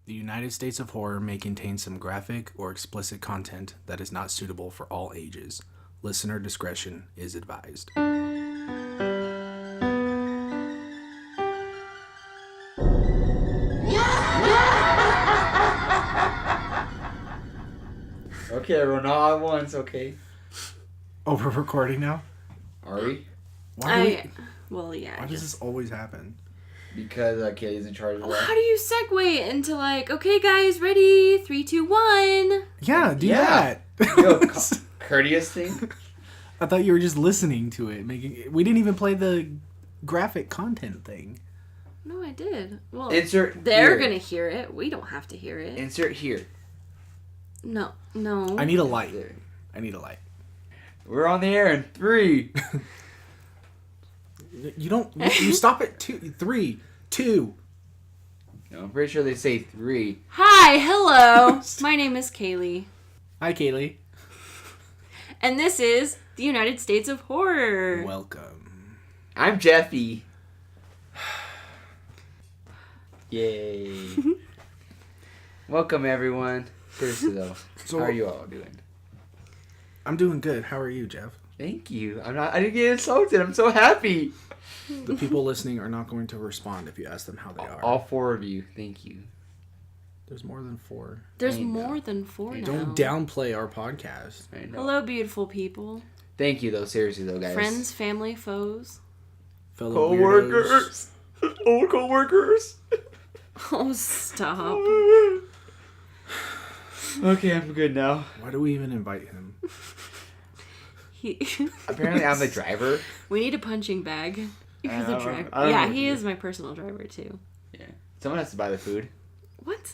The United States of Horror may contain some graphic or explicit content that is not suitable for all ages. Listener discretion is advised. Okay, everyone, all at once, okay? Oh, we're recording now? Are we? Why Why does this always happen? Because Kaylee's in charge of that. How do you segue into okay, guys, ready? 3, 2, 1. Yeah, do that. Yo, courteous thing? I thought you were just listening to it. We didn't even play the graphic content thing. No, I did. Well, Insert they're here. gonna hear it. We don't have to hear it. Insert here. No. I need a light. We're on the air in 3. You stop at 2, 3, 2. No, I'm pretty sure they say 3. Hi, hello. My name is Kaylee. Hi, Kaylee. And this is the United States of Horror. Welcome. I'm Jeffy. Yay. Welcome, everyone. Seriously, though. How are you all doing? I'm doing good. How are you, Jeff? Thank you. I didn't get insulted. I'm so happy. The people listening are not going to respond if you ask them how they are. All 4 of you. Thank you. There's more than 4. There's more than 4 now. Don't downplay our podcast. I know. Hello, beautiful people. Thank you, though. Seriously, though, guys. Friends, family, foes. Fellow Co-workers. Old co-workers. Oh, stop. Okay, I'm good now. Why do we even invite him? Apparently, I'm the driver. We need a punching bag. You're the driver. I don't Yeah, know. he is my personal driver, too. Yeah. Someone has to buy the food. What?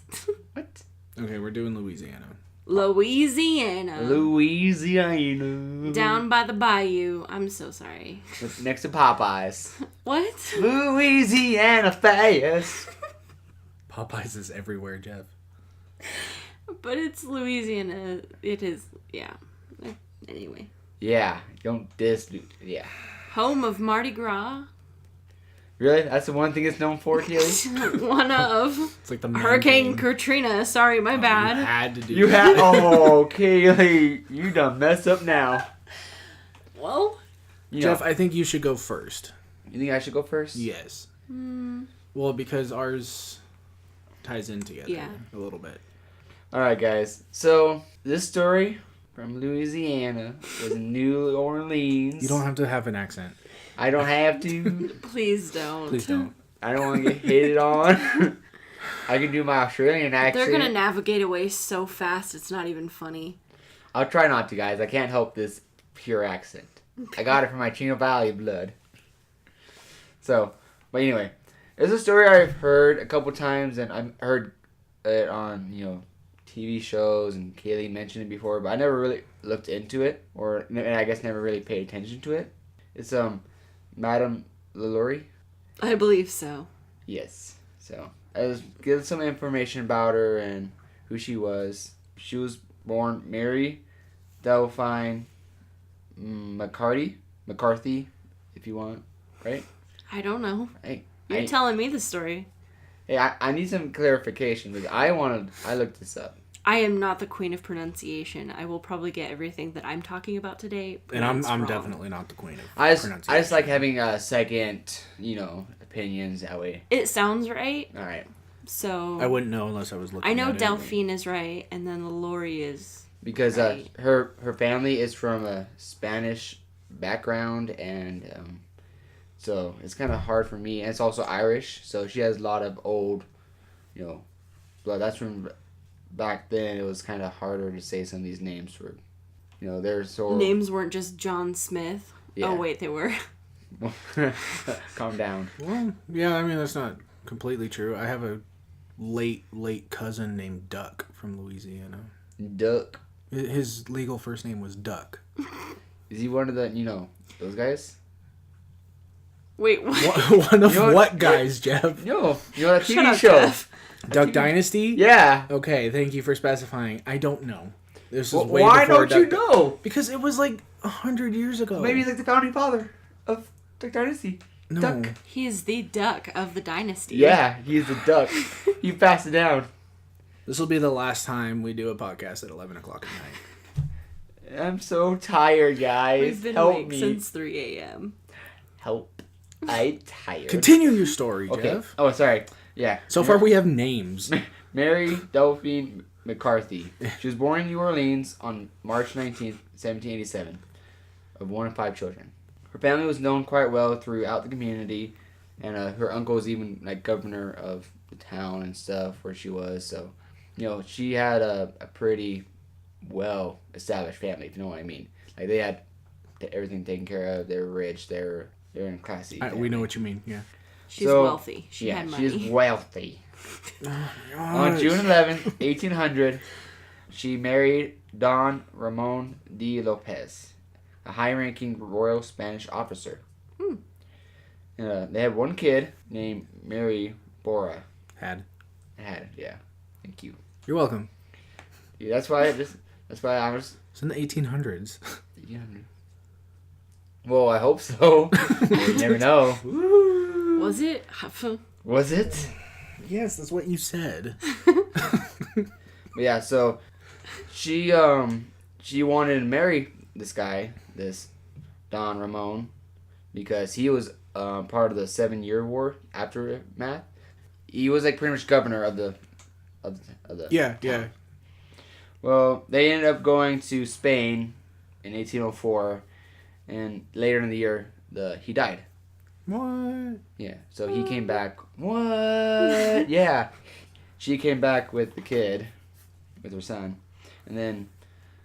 What? Okay, we're doing Louisiana. Louisiana. Louisiana. Down by the bayou. I'm so sorry. Next to Popeyes. What? Louisiana fast. Popeyes is everywhere, Jeff. But it's Louisiana. It is, yeah. Anyway. Yeah. Don't diss. Yeah. Home of Mardi Gras. Really? That's the one thing it's known for, Kaylee? One of. It's like the main Hurricane thing. Katrina. Sorry, my bad. You had to do You that. had. Oh, Kaylee. You done messed up now. Well. Jeff, I think you should go first. You think I should go first? Yes. Well, because ours ties in together a little bit. Alright, guys. So, this story from Louisiana was in New Orleans. You don't have to have an accent. I don't have to. Please don't. Please don't. I don't want to get hated on. I can do my Australian accent. They're gonna navigate away so fast, it's not even funny. I'll try not to, guys. I can't help this pure accent. I got it from my Chino Valley blood. So, but anyway, it's a story I've heard a couple times, and I've heard it on, TV shows, and Kaylee mentioned it before, but I never really looked into it, and I guess never really paid attention to it. It's, Madame LaLaurie. I believe so. Yes. So, I was given some information about her and who she was. She was born Mary Delphine McCarthy, if you want, right? I don't know. Hey, You're telling me the story. Hey, I need some clarification because I looked this up. I am not the queen of pronunciation. I will probably get everything that I'm talking about today. And I'm wrong. definitely not the queen of I pronunciation. just like having a second, opinions that way. It sounds right. All right. So I wouldn't know unless I was looking I know at it. Delphine is right, and then LaLaurie is Because right. her family is from a Spanish background, and so it's kind of hard for me. And it's also Irish, so she has a lot of old, blood. That's from back then. It was kind of harder to say some of these names for, they're so names weren't just John Smith. Yeah. Oh wait, they were. Calm down. Well, yeah, I mean, that's not completely true. I have a late cousin named Duck from Louisiana. Duck. His legal first name was Duck. Is he one of the, those guys? Wait, what? One of what guys, Jeff? No, that TV Shut up, show. Jeff. Duck Dynasty? Yeah. Okay, thank you for specifying. I don't know. This is Well, way why before don't you Duck know? Because it was like 100 years ago. Maybe he's like the founding father of Duck Dynasty. No. Duck. He is the duck of the dynasty. Yeah, he's the duck. He passed it down. This will be the last time we do a podcast at 11 o'clock at night. I'm so tired, guys. We've been Help awake me. since 3 a.m. Help. I'm tired. Continue your story, Okay. Jeff. Oh, sorry. Yeah. So far we have names. Mary Delphine McCarthy. She was born in New Orleans on March 19th, 1787, of one of 5 children. Her family was known quite well throughout the community, and her uncle was even like governor of the town and stuff where she was. So, she had a pretty well established family, if you know what I mean. Like they had everything taken care of. They were rich. They're in classy. We know what you mean, yeah. She's wealthy. She yeah, had money. she's wealthy. Oh, On June 11th, 1800, she married Don Ramon de Lopez, a high-ranking Royal Spanish officer. They had one kid named Mary Bora. Had, Yeah. Thank you. you're welcome. Yeah, that's why I was. It's in the 1800s. Yeah. Well, I hope so. You never know. Was it? Was it? Yes, that's what you said. But yeah, so she wanted to marry this guy, this Don Ramon, because he was part of the 7-Year War aftermath. He was like pretty much governor of the Yeah. Well, they ended up going to Spain in 1804, and later in the year, he died. What? Yeah, so he came back. What? Yeah. She came back with the kid, with her son. And then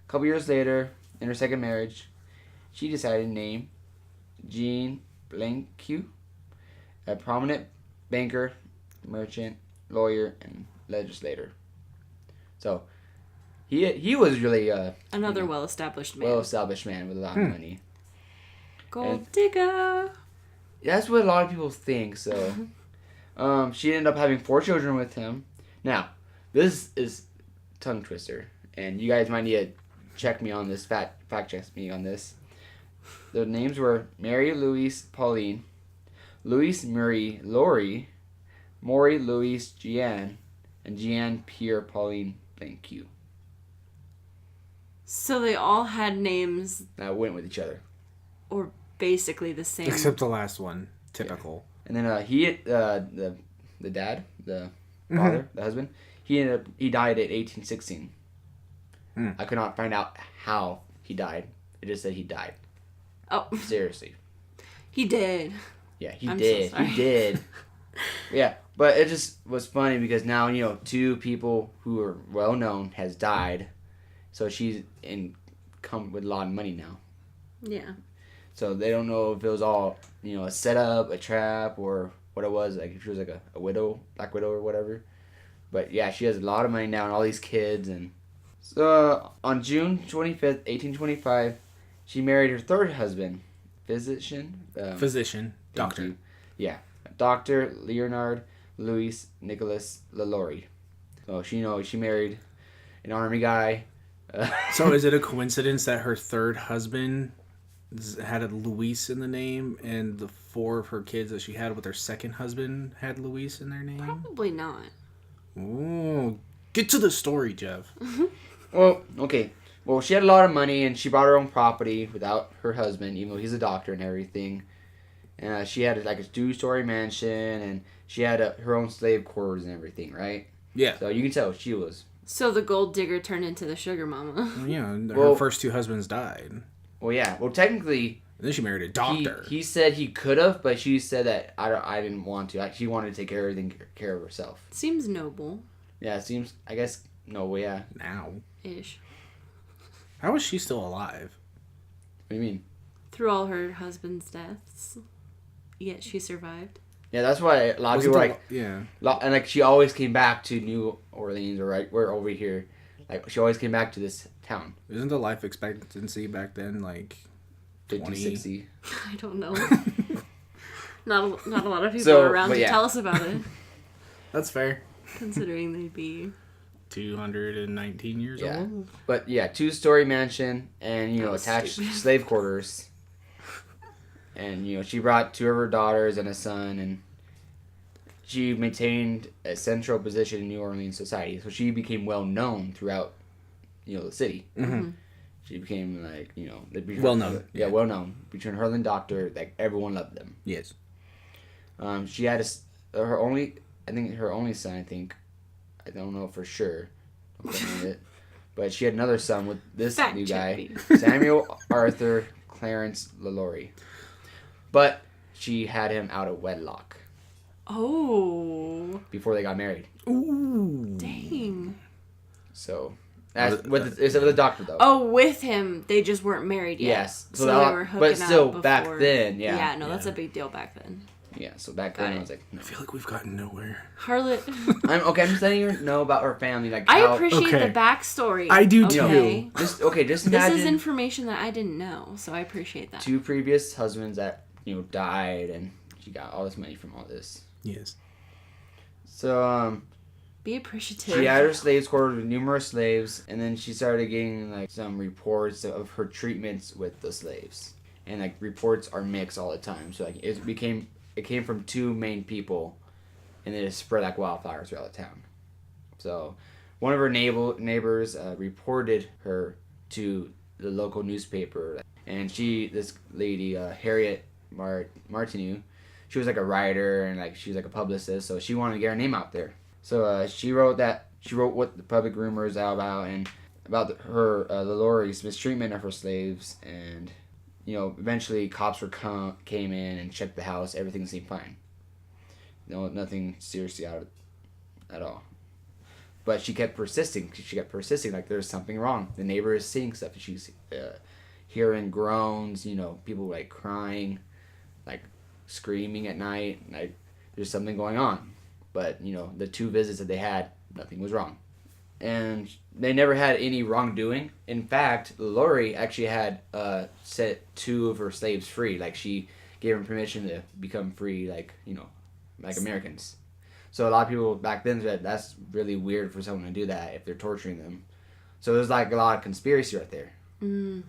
a couple years later, in her second marriage, she decided to name Jean Blanque, a prominent banker, merchant, lawyer, and legislator. So he was really Another well-established man. well-established man with a lot of money. Gold digger. That's what a lot of people think. So, she ended up having 4 children with him. Now, this is tongue twister, and you guys might need to check me on this. Fact check me on this. The names were Mary Louise Pauline, Louise Marie Laurie, Maury Louise Jeanne, and Jeanne Pierre Pauline Blanque. So they all had names, That went with each other. or basically the same. Except the last one. Typical. And then the dad, the father, the husband, he died at 1816. I could not find out how he died. It just said he died. Oh, Seriously. he did. Yeah, he I'm did. so sorry. He did. Yeah, but it just was funny because now 2 people who are well known has died, so she's come with a lot of money now. Yeah. So they don't know if it was all a setup, a trap, or what it was. Like if she was like a widow, black widow or whatever. But yeah, she has a lot of money now and all these kids. And so on June 25th, 1825, she married her 3rd husband, physician. Physician. Thank Doctor. you. Yeah, Dr. Leonard Louis Nicholas LaLaurie. So she married an army guy. So is it a coincidence that her 3rd husband had a Luis in the name, and the 4 of her kids that she had with her 2nd husband had Luis in their name? Probably not. Ooh, get to the story, Jeff. Well, okay. Well, she had a lot of money, and she bought her own property without her husband, even though he's a doctor and everything. And she had like a 2-story mansion, and she had her own slave quarters and everything, right? Yeah. So you can tell she was. So the gold digger turned into the sugar mama. Yeah, her Well- first 2 husbands died. Well, yeah. Well, technically, And then she married a doctor. he said he could have, but she said that I didn't want to. She wanted to take everything care of herself. Seems noble. Yeah, it seems. I guess no. Well, yeah. Now. Ish. How is she still alive? What do you mean? Through all her husband's deaths. Yet she survived. Yeah, that's why a lot of Wasn't people were the- like, yeah. and like she always came back to New Orleans, or right, we're over here. Like she always came back to this town. Isn't the life expectancy back then like 50, 20? 60. I don't know. not a lot of people So, are around but to yeah. tell us about it. That's fair. Considering they'd be 219 years Yeah. old. But yeah, 2-story mansion and That was attached stupid. slave quarters. And she brought 2 of her daughters and a son, and she maintained a central position in New Orleans society, so she became well known throughout, the city. Mm-hmm. She became like, well known. Yeah, well known between her and the doctor. Like everyone loved them. Yes. She had her only son. I don't know for sure. Don't quote me on it. But she had another son with this Fact new check guy, Samuel Arthur Clarence LaLaurie. But she had him out of wedlock. Oh. Before they got married. Ooh. Dang. So, it's with the doctor though. Oh, with him, they just weren't married yet. Yes. So they were hooking but still, up back before. then, yeah. Yeah, no, that's a big deal back then. Yeah, so back then I was like, no. I feel like we've gotten nowhere. Harlot. I'm just letting you know about her family. Like, I how, appreciate Okay. the backstory. I do okay? too. Just This imagine is information that I didn't know, so I appreciate that. 2 previous husbands that, died, and she got all this money from all this. Yes. So, Be appreciative. she had her slaves quartered with numerous slaves, and then she started getting, like, some reports of her treatments with the slaves. And, like, reports are mixed all the time. So, like, it came from 2 main people, and then it spread like wildfire throughout the town. So, one of her neighbors reported her to the local newspaper, and this lady, Harriet Martineau, she was like a writer and like she was like a publicist, so she wanted to get her name out there. So she wrote what the public rumors out about and about her LaLaurie's mistreatment of her slaves, and eventually cops came in and checked the house. Everything seemed fine. No, nothing seriously out at all. But she kept persisting. Like there's something wrong. The neighbor is seeing stuff. She's hearing groans. People like crying, like screaming at night. Like there's something going on. But the 2 visits that they had, nothing was wrong, and they never had any wrongdoing. In fact, LaLaurie actually had set 2 of her slaves free. Like she gave them permission to become free, like like Americans. So a lot of people back then said that's really weird for someone to do that if they're torturing them. So there's like a lot of conspiracy right there. Mm.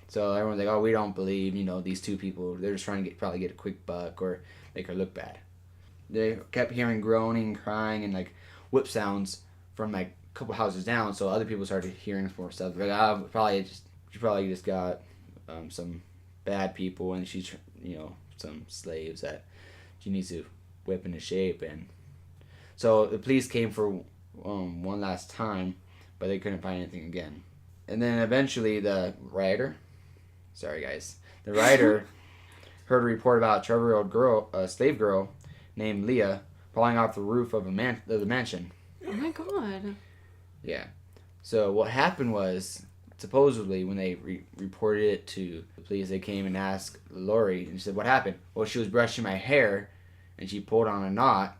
So everyone's like, oh, we don't believe, these 2 people. They're just trying to probably get a quick buck or make her look bad. They kept hearing groaning, crying, and like whip sounds from like a couple houses down. So other people started hearing more stuff. Like, she probably just got some bad people, and she's some slaves that she needs to whip into shape. And so the police came for one last time, but they couldn't find anything again. And then eventually the writer heard a report about a 12-year-old slave girl named Leah falling off the roof of the mansion. Oh my god. Yeah. So what happened was, supposedly, when they reported it to the police, they came and asked LaLaurie, and she said, what happened? Well, she was brushing my hair, and she pulled on a knot,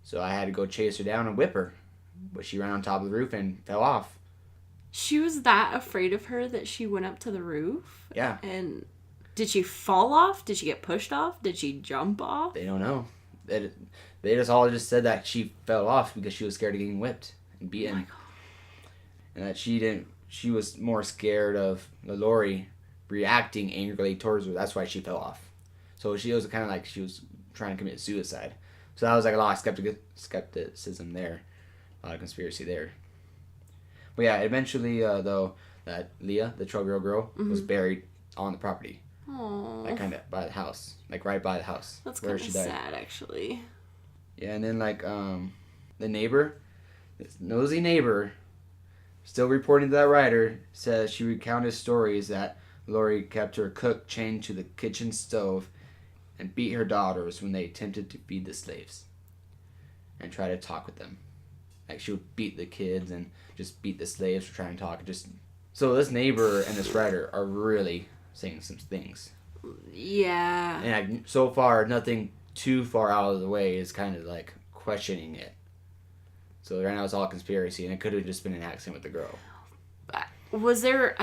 so I had to go chase her down and whip her. But she ran on top of the roof and fell off. She was that afraid of her that she went up to the roof? Yeah. And did she fall off? Did she get pushed off? Did she jump off? They don't know. They just said that she fell off because she was scared of getting whipped and beaten. Oh my god. And that she was more scared of LaLaurie reacting angrily towards her. That's why she fell off. So she was kind of like she was trying to commit suicide. So that was like a lot of skepticism there. A lot of conspiracy there. But yeah, eventually, though, that Leah, the 12-year-old girl, was buried on the property. Aww. Like kind of by the house. Like right by the house. That's where kind of she died. sad, actually. Yeah, and then like the neighbor, this nosy neighbor, still reporting to that writer, says she recounted stories that Laurie kept her cook chained to the kitchen stove and beat her daughters when they attempted to feed the slaves and try to talk with them. Like she would beat the kids and just beat the slaves for trying to talk. So this neighbor and this writer are really saying some things. Yeah. And so far, nothing too far out of the way is kind of like questioning it. So right now it's all conspiracy, and it could have just been an accident with the girl. Was there,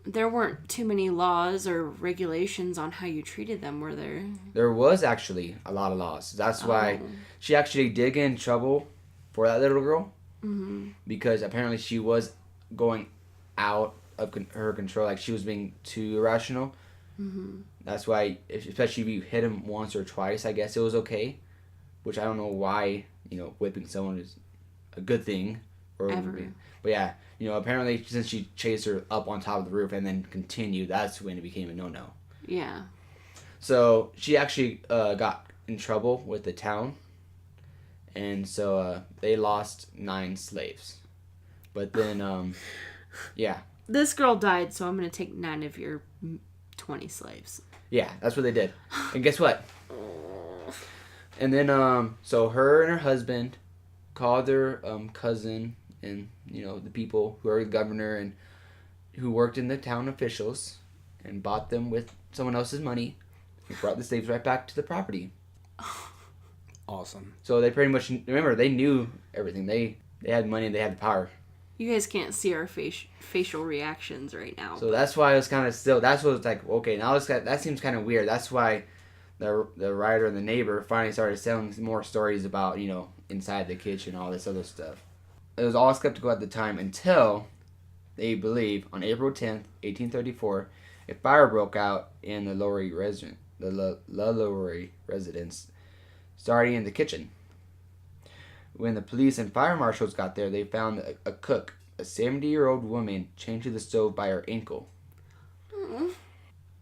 there weren't too many laws or regulations on how you treated them, were there? There was actually a lot of laws. That's why she actually did get in trouble for that little girl. Mm-hmm. Because apparently she was going out of her control. Like she was being too irrational. Mm-hmm. That's why, especially if you hit him once or twice, I guess it was okay. which I don't know why, whipping someone is a good thing. Ever. But yeah, apparently since she chased her up on top of the roof and then continued, that's when it became a no-no. Yeah. So she actually got in trouble with the town, and so they lost 9 slaves. But then, yeah. This girl died, so I'm going to take 9 of your 20 slaves. Yeah, that's what they did. And guess what? And then, so her and her husband called their cousin and, the people who are the governor and who worked in the town officials and bought them with someone else's money and brought the slaves right back to the property. Awesome. So they pretty much, remember, they knew everything. They had money and they had the power. You guys can't see our facial reactions right now. So that's why it was kind of still, that's what it's like, okay, now that seems kind of weird. That's why the writer and the neighbor finally started telling more stories about, inside the kitchen, all this other stuff. It was all skeptical at the time until they believe on April 10th, 1834, a fire broke out in the LaLaurie residence, starting in the kitchen. When the police and fire marshals got there, they found a cook, a 70-year-old woman, chained to the stove by her ankle. Mm.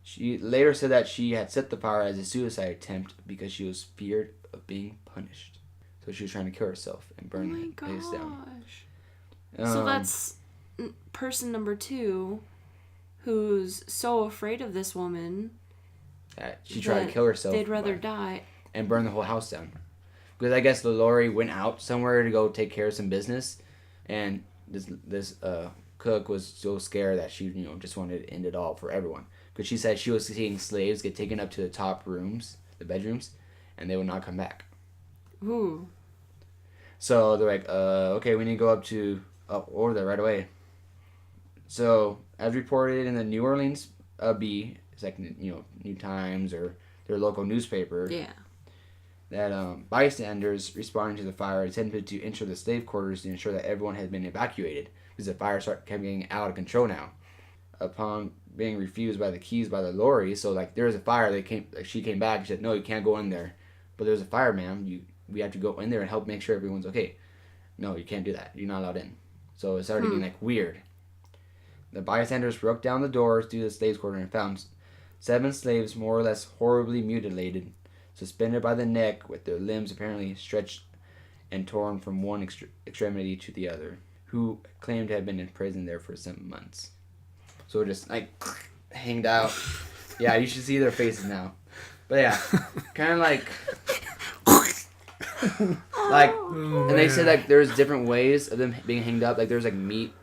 She later said that she had set the fire as a suicide attempt because she was feared of being punished. So she was trying to kill herself and burn the place down. So that's person number 2 who's so afraid of this woman that she tried to kill herself. They'd rather die. And burn the whole house down. Because I guess LaLaurie went out somewhere to go take care of some business. And this cook was so scared that she just wanted to end it all for everyone. Because she said she was seeing slaves get taken up to the top rooms, the bedrooms, and they would not come back. Ooh. So they're like, okay, we need to go up over there right away. So as reported in the New Orleans Bee, it's like New Times or their local newspaper. Yeah. That bystanders responding to the fire attempted to enter the slave quarters to ensure that everyone had been evacuated because the fire kept getting out of control now. Upon being refused by the keys by the LaLaurie, so like there was a fire, she came back and said, no, you can't go in there. But there's a fire, ma'am. We have to go in there and help make sure everyone's okay. No, you can't do that. You're not allowed in. So it started getting weird. The bystanders broke down the doors to the slaves' quarter and found 7 slaves more or less horribly mutilated, suspended by the neck with their limbs apparently stretched and torn from one extremity to the other, who claimed to have been imprisoned there for some months. So just hanged out. Yeah, you should see their faces now. But yeah, kind of and they said there's different ways of them being hanged up. Like there's meat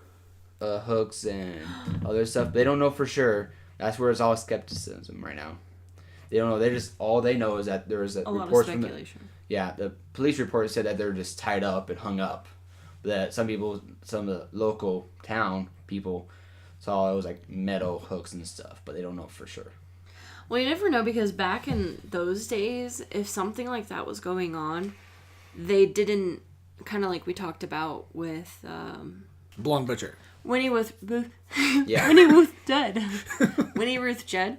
hooks and other stuff. They don't know for sure. That's where it's all skepticism right now. They don't know. All they know is that there was a lot of speculation. The police report said that they're just tied up and hung up. That some of the local town people saw it was metal hooks and stuff, but they don't know for sure. Well, you never know because back in those days, if something like that was going on, they didn't, kind of like we talked about with Blonde Butcher. Winnie Ruth Judd. Winnie Ruth Judd.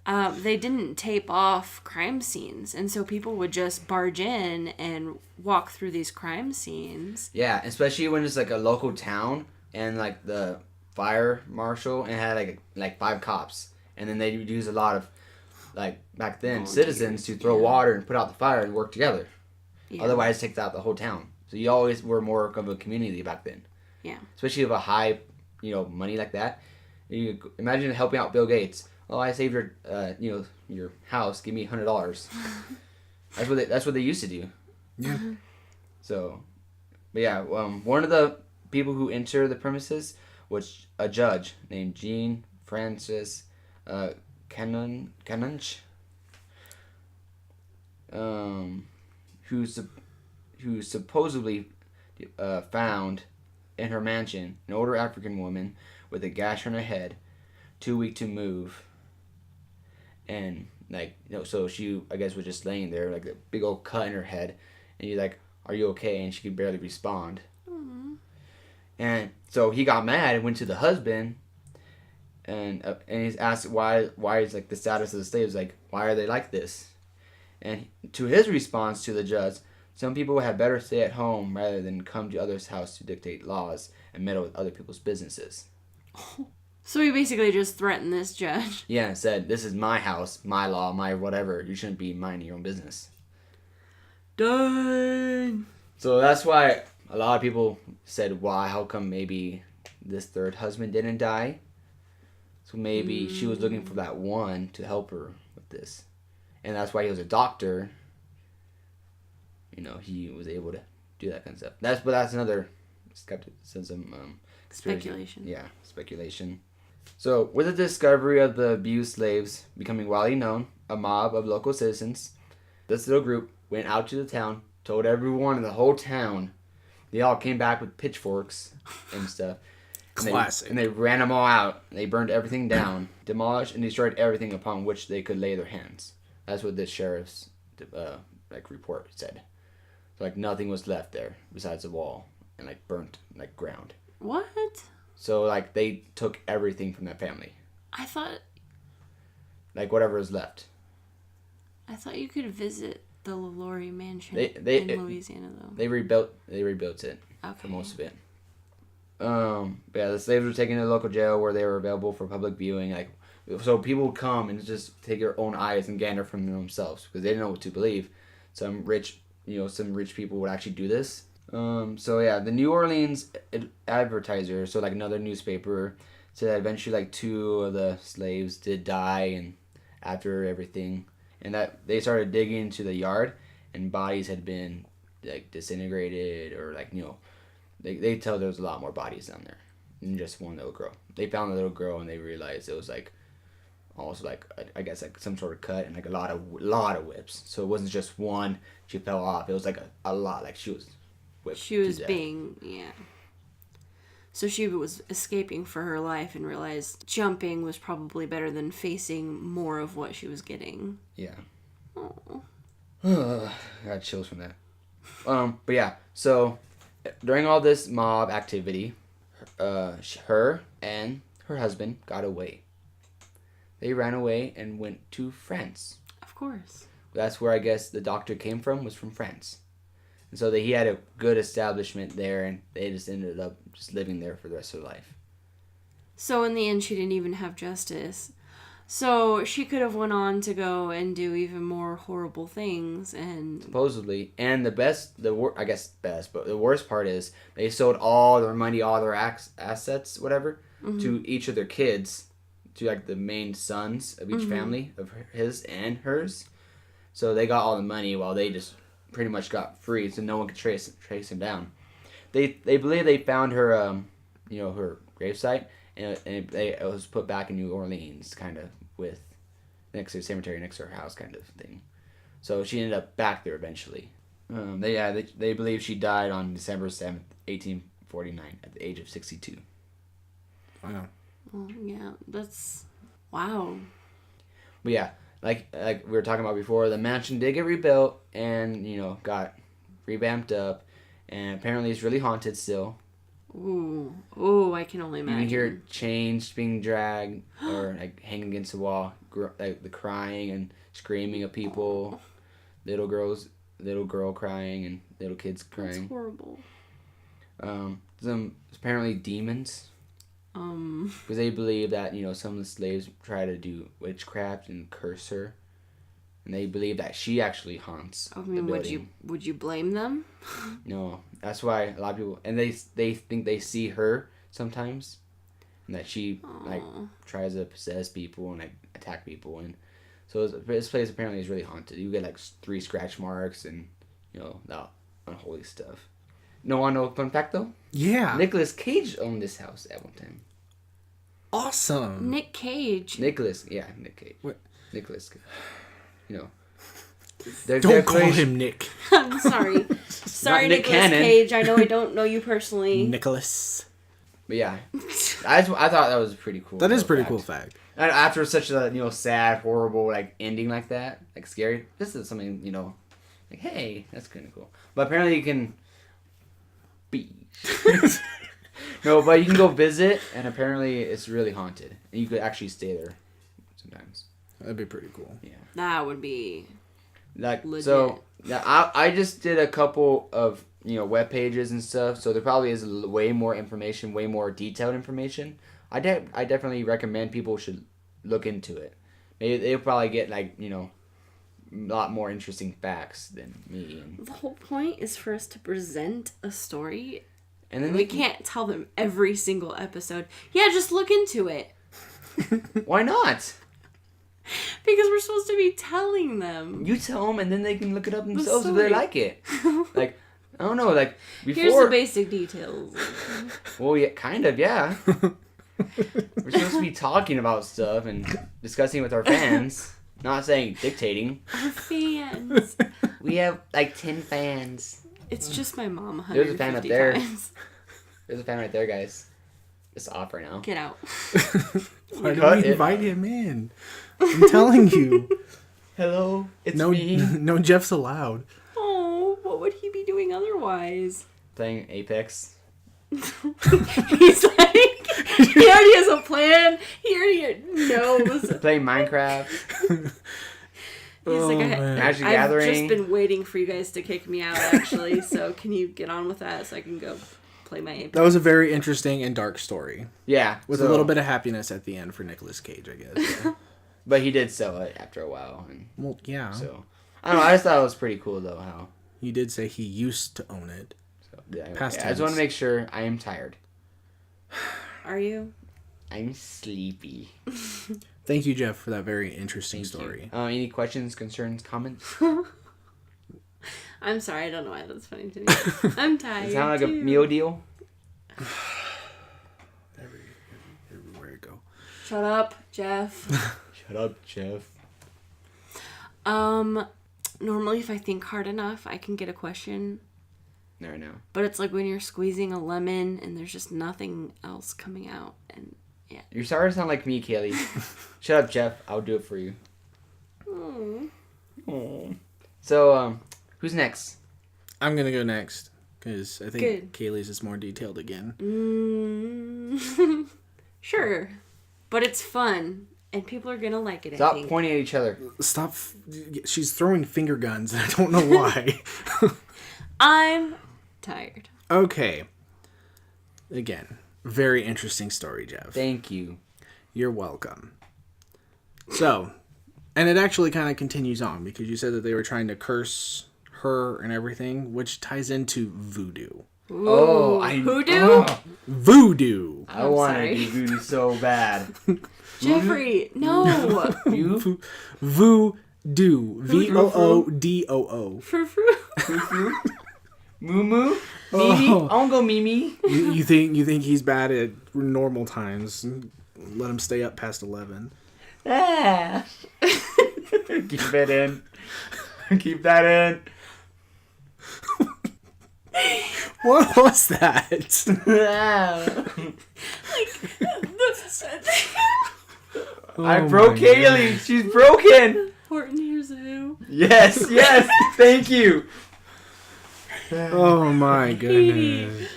They didn't tape off crime scenes, and so people would just barge in and walk through these crime scenes. Yeah, especially when it's a local town and the fire marshal and had 5 cops, and then they would use a lot of back then citizens to throw water and put out the fire and work together. Yeah. Otherwise, it takes out the whole town. So you always were more of a community back then. Yeah. Especially with a high, money like that. You imagine helping out Bill Gates. Oh, I saved your house. Give me $100. That's what they used to do. Yeah. So, but yeah, one of the people who entered the premises was a judge named Jean Francis Canunch, who supposedly found in her mansion an older African woman with a gash on her head, too weak to move, and so she, I guess, was just laying there, a big old cut in her head, and he's like, "Are you okay?" And she could barely respond. Mm-hmm. And so he got mad and went to the husband, and he's asked why is the status of the slaves, why are they like this? And to his response to the judge, Some people had better stay at home rather than come to others' house to dictate laws and meddle with other people's businesses. So he basically just threatened this judge. Yeah, and said, this is my house, my law, my whatever. You shouldn't be minding your own business. Done. So that's why a lot of people said, why, how come maybe this third husband didn't die? So maybe she was looking for that one to help her with this. And that's why he was a doctor. You know, he was able to do that kind of stuff. That's another skepticism. Speculation. Yeah, speculation. So, with the discovery of the abused slaves becoming widely known, a mob of local citizens, this little group went out to the town, told everyone in the whole town. They all came back with pitchforks and stuff. Classic. And they ran them all out. They burned everything down, demolished and destroyed everything upon which they could lay their hands. That's what the sheriff's report said. So, nothing was left there besides the wall and burnt ground. What? So they took everything from that family. I thought whatever was left. I thought you could visit the LaLaurie mansion in Louisiana though. They rebuilt it for most of it. The slaves were taken to the local jail where they were available for public viewing. So people would come and just take their own eyes and gander from themselves because they didn't know what to believe. Some rich people would actually do this. The New Orleans Advertiser, so another newspaper, said that eventually 2 of the slaves did die and after everything, and that they started digging into the yard and bodies had been disintegrated or they tell there was a lot more bodies down there than just one little girl. They found the little girl and they realized it was almost I guess some sort of cut and a lot of whips. So it wasn't just one. She fell off. It was a lot. She was whipped. She was So she was escaping for her life and realized jumping was probably better than facing more of what she was getting. Yeah. Oh. I got chills from that. But yeah. So during all this mob activity, her and her husband got away. They ran away and went to France. Of course. That's where I guess the doctor came from, was from France. And so he had a good establishment there, and they just ended up just living there for the rest of their life. So in the end, she didn't even have justice. So she could have went on to go and do even more horrible things, and supposedly. And the worst part is they sold all their money, all their assets, whatever, to each of their kids, to the main sons of each family, of his and hers. So they got all the money while they just pretty much got free, so no one could trace him down. They believe they found her her gravesite, and it was put back in New Orleans, kind of with next to the cemetery next to her house, kind of thing. So she ended up back there eventually. They believe she died on December 7th, 1849, at the age of 62. Wow. Well, yeah, that's wow. But yeah, like we were talking about before, the mansion did get rebuilt and got revamped up, and apparently it's really haunted still. Ooh, I can only imagine. You can hear chains being dragged or hanging against the wall, the crying and screaming of people, little girl crying and little kids crying. That's horrible. Some apparently demons. Because they believe that some of the slaves try to do witchcraft and curse her, and they believe that she actually haunts. I mean, would you blame them? No, that's why a lot of people, and they think they see her sometimes, and that she tries to possess people and attack people, and so this place apparently is really haunted. You get 3 scratch marks and that unholy stuff. No fun fact though? Yeah. Nicolas Cage owned this house at one time. Awesome. Nick Cage. Nick Cage. What? Nicolas. Don't call him Nick. I'm sorry. Sorry, Nick Nicolas Cannon. Cage. I know I don't know you personally. Nicholas. But yeah, I thought that was pretty cool. That is a pretty cool fact. And after such a sad, horrible ending like that, scary. This is something hey, that's kind of cool. But apparently you can. No, but you can go visit, and apparently it's really haunted, and you could actually stay there sometimes. That'd be pretty cool. Yeah. That would be. Like legit. so, yeah, I just did a couple of web pages and stuff. So there probably is way more information, way more detailed information. I definitely recommend people should look into it. Maybe they'll probably get like a lot more interesting facts than me. The whole point is for us to present a story, And then we can't tell them every single episode. Yeah, just look into it. Why not? Because we're supposed to be telling them. You tell them, and then they can look it up themselves if they story. like it. Like, I don't know, like, before... Here's the basic details. Well, yeah, kind of, yeah. We're supposed to be talking about stuff and discussing with our fans. Not saying dictating. Our fans. We have, like, 10 fans. It's just my mom 150 There's a fan up there. times. There's a fan right there, guys. It's off right now. Get out. Why do we invite him in? I'm telling you. Hello, it's No, me. no Jeff's allowed. Oh, what would he be doing otherwise? Playing Apex. He's like, he already has a plan. He already knows. Playing Minecraft. He's like, man. Magic I've Gathering. just been waiting for you guys to kick me out, actually. So can you get on with that so I can go play my Apex? That was a very interesting and dark story. Yeah. With a little bit of happiness at the end for Nicolas Cage, I guess. Yeah. But he did sell it after a while. And Well, yeah. so, I don't know. I just thought it was pretty cool, though, how... You did say he used to own it. So, yeah, Past I just want to make sure I am tired. Are you? I'm sleepy. Thank you, Jeff, for that very interesting Thank story. you. Any questions, concerns, comments? I'm sorry, I don't know why that's funny to me. I'm tired. Does it sound like a too. meal deal? Everywhere I go. Shut up, Jeff. Shut up, Jeff. Normally if I think hard enough, I can get a question. Never know. But it's like when you're squeezing a lemon and there's just nothing else coming out. And yeah. You're starting to sound like me, Kaylee. Shut up, Jeff. I'll do it for you. Aww. So, who's next? I'm going to go next. Because I think Good. Kaylee's is more detailed again. Sure. But it's fun. And people are going to like it, I Stop think. pointing at each other. Stop. She's throwing finger guns, and I don't know why. I'm tired. Okay. Again, very interesting story, Jeff. Thank you. You're welcome. So, and it actually kind of continues on because you said that they were trying to curse her and everything, which ties into voodoo. Ooh, Oh, hoodoo? Oh, Voodoo. I I'm want to sorry. be voodoo so bad. Jeffrey, no. You? Voodoo. VOODOO. Frou-frou. Moo moo? Mimi? Oh. I want to go Mimi. You think he's bad at normal times? Let him stay up past 11. Ah. Keep it in. Keep that in. What was that? I Oh broke my Kaylee. She's broken. Horton hears a who. Yes. Thank you. Oh my goodness.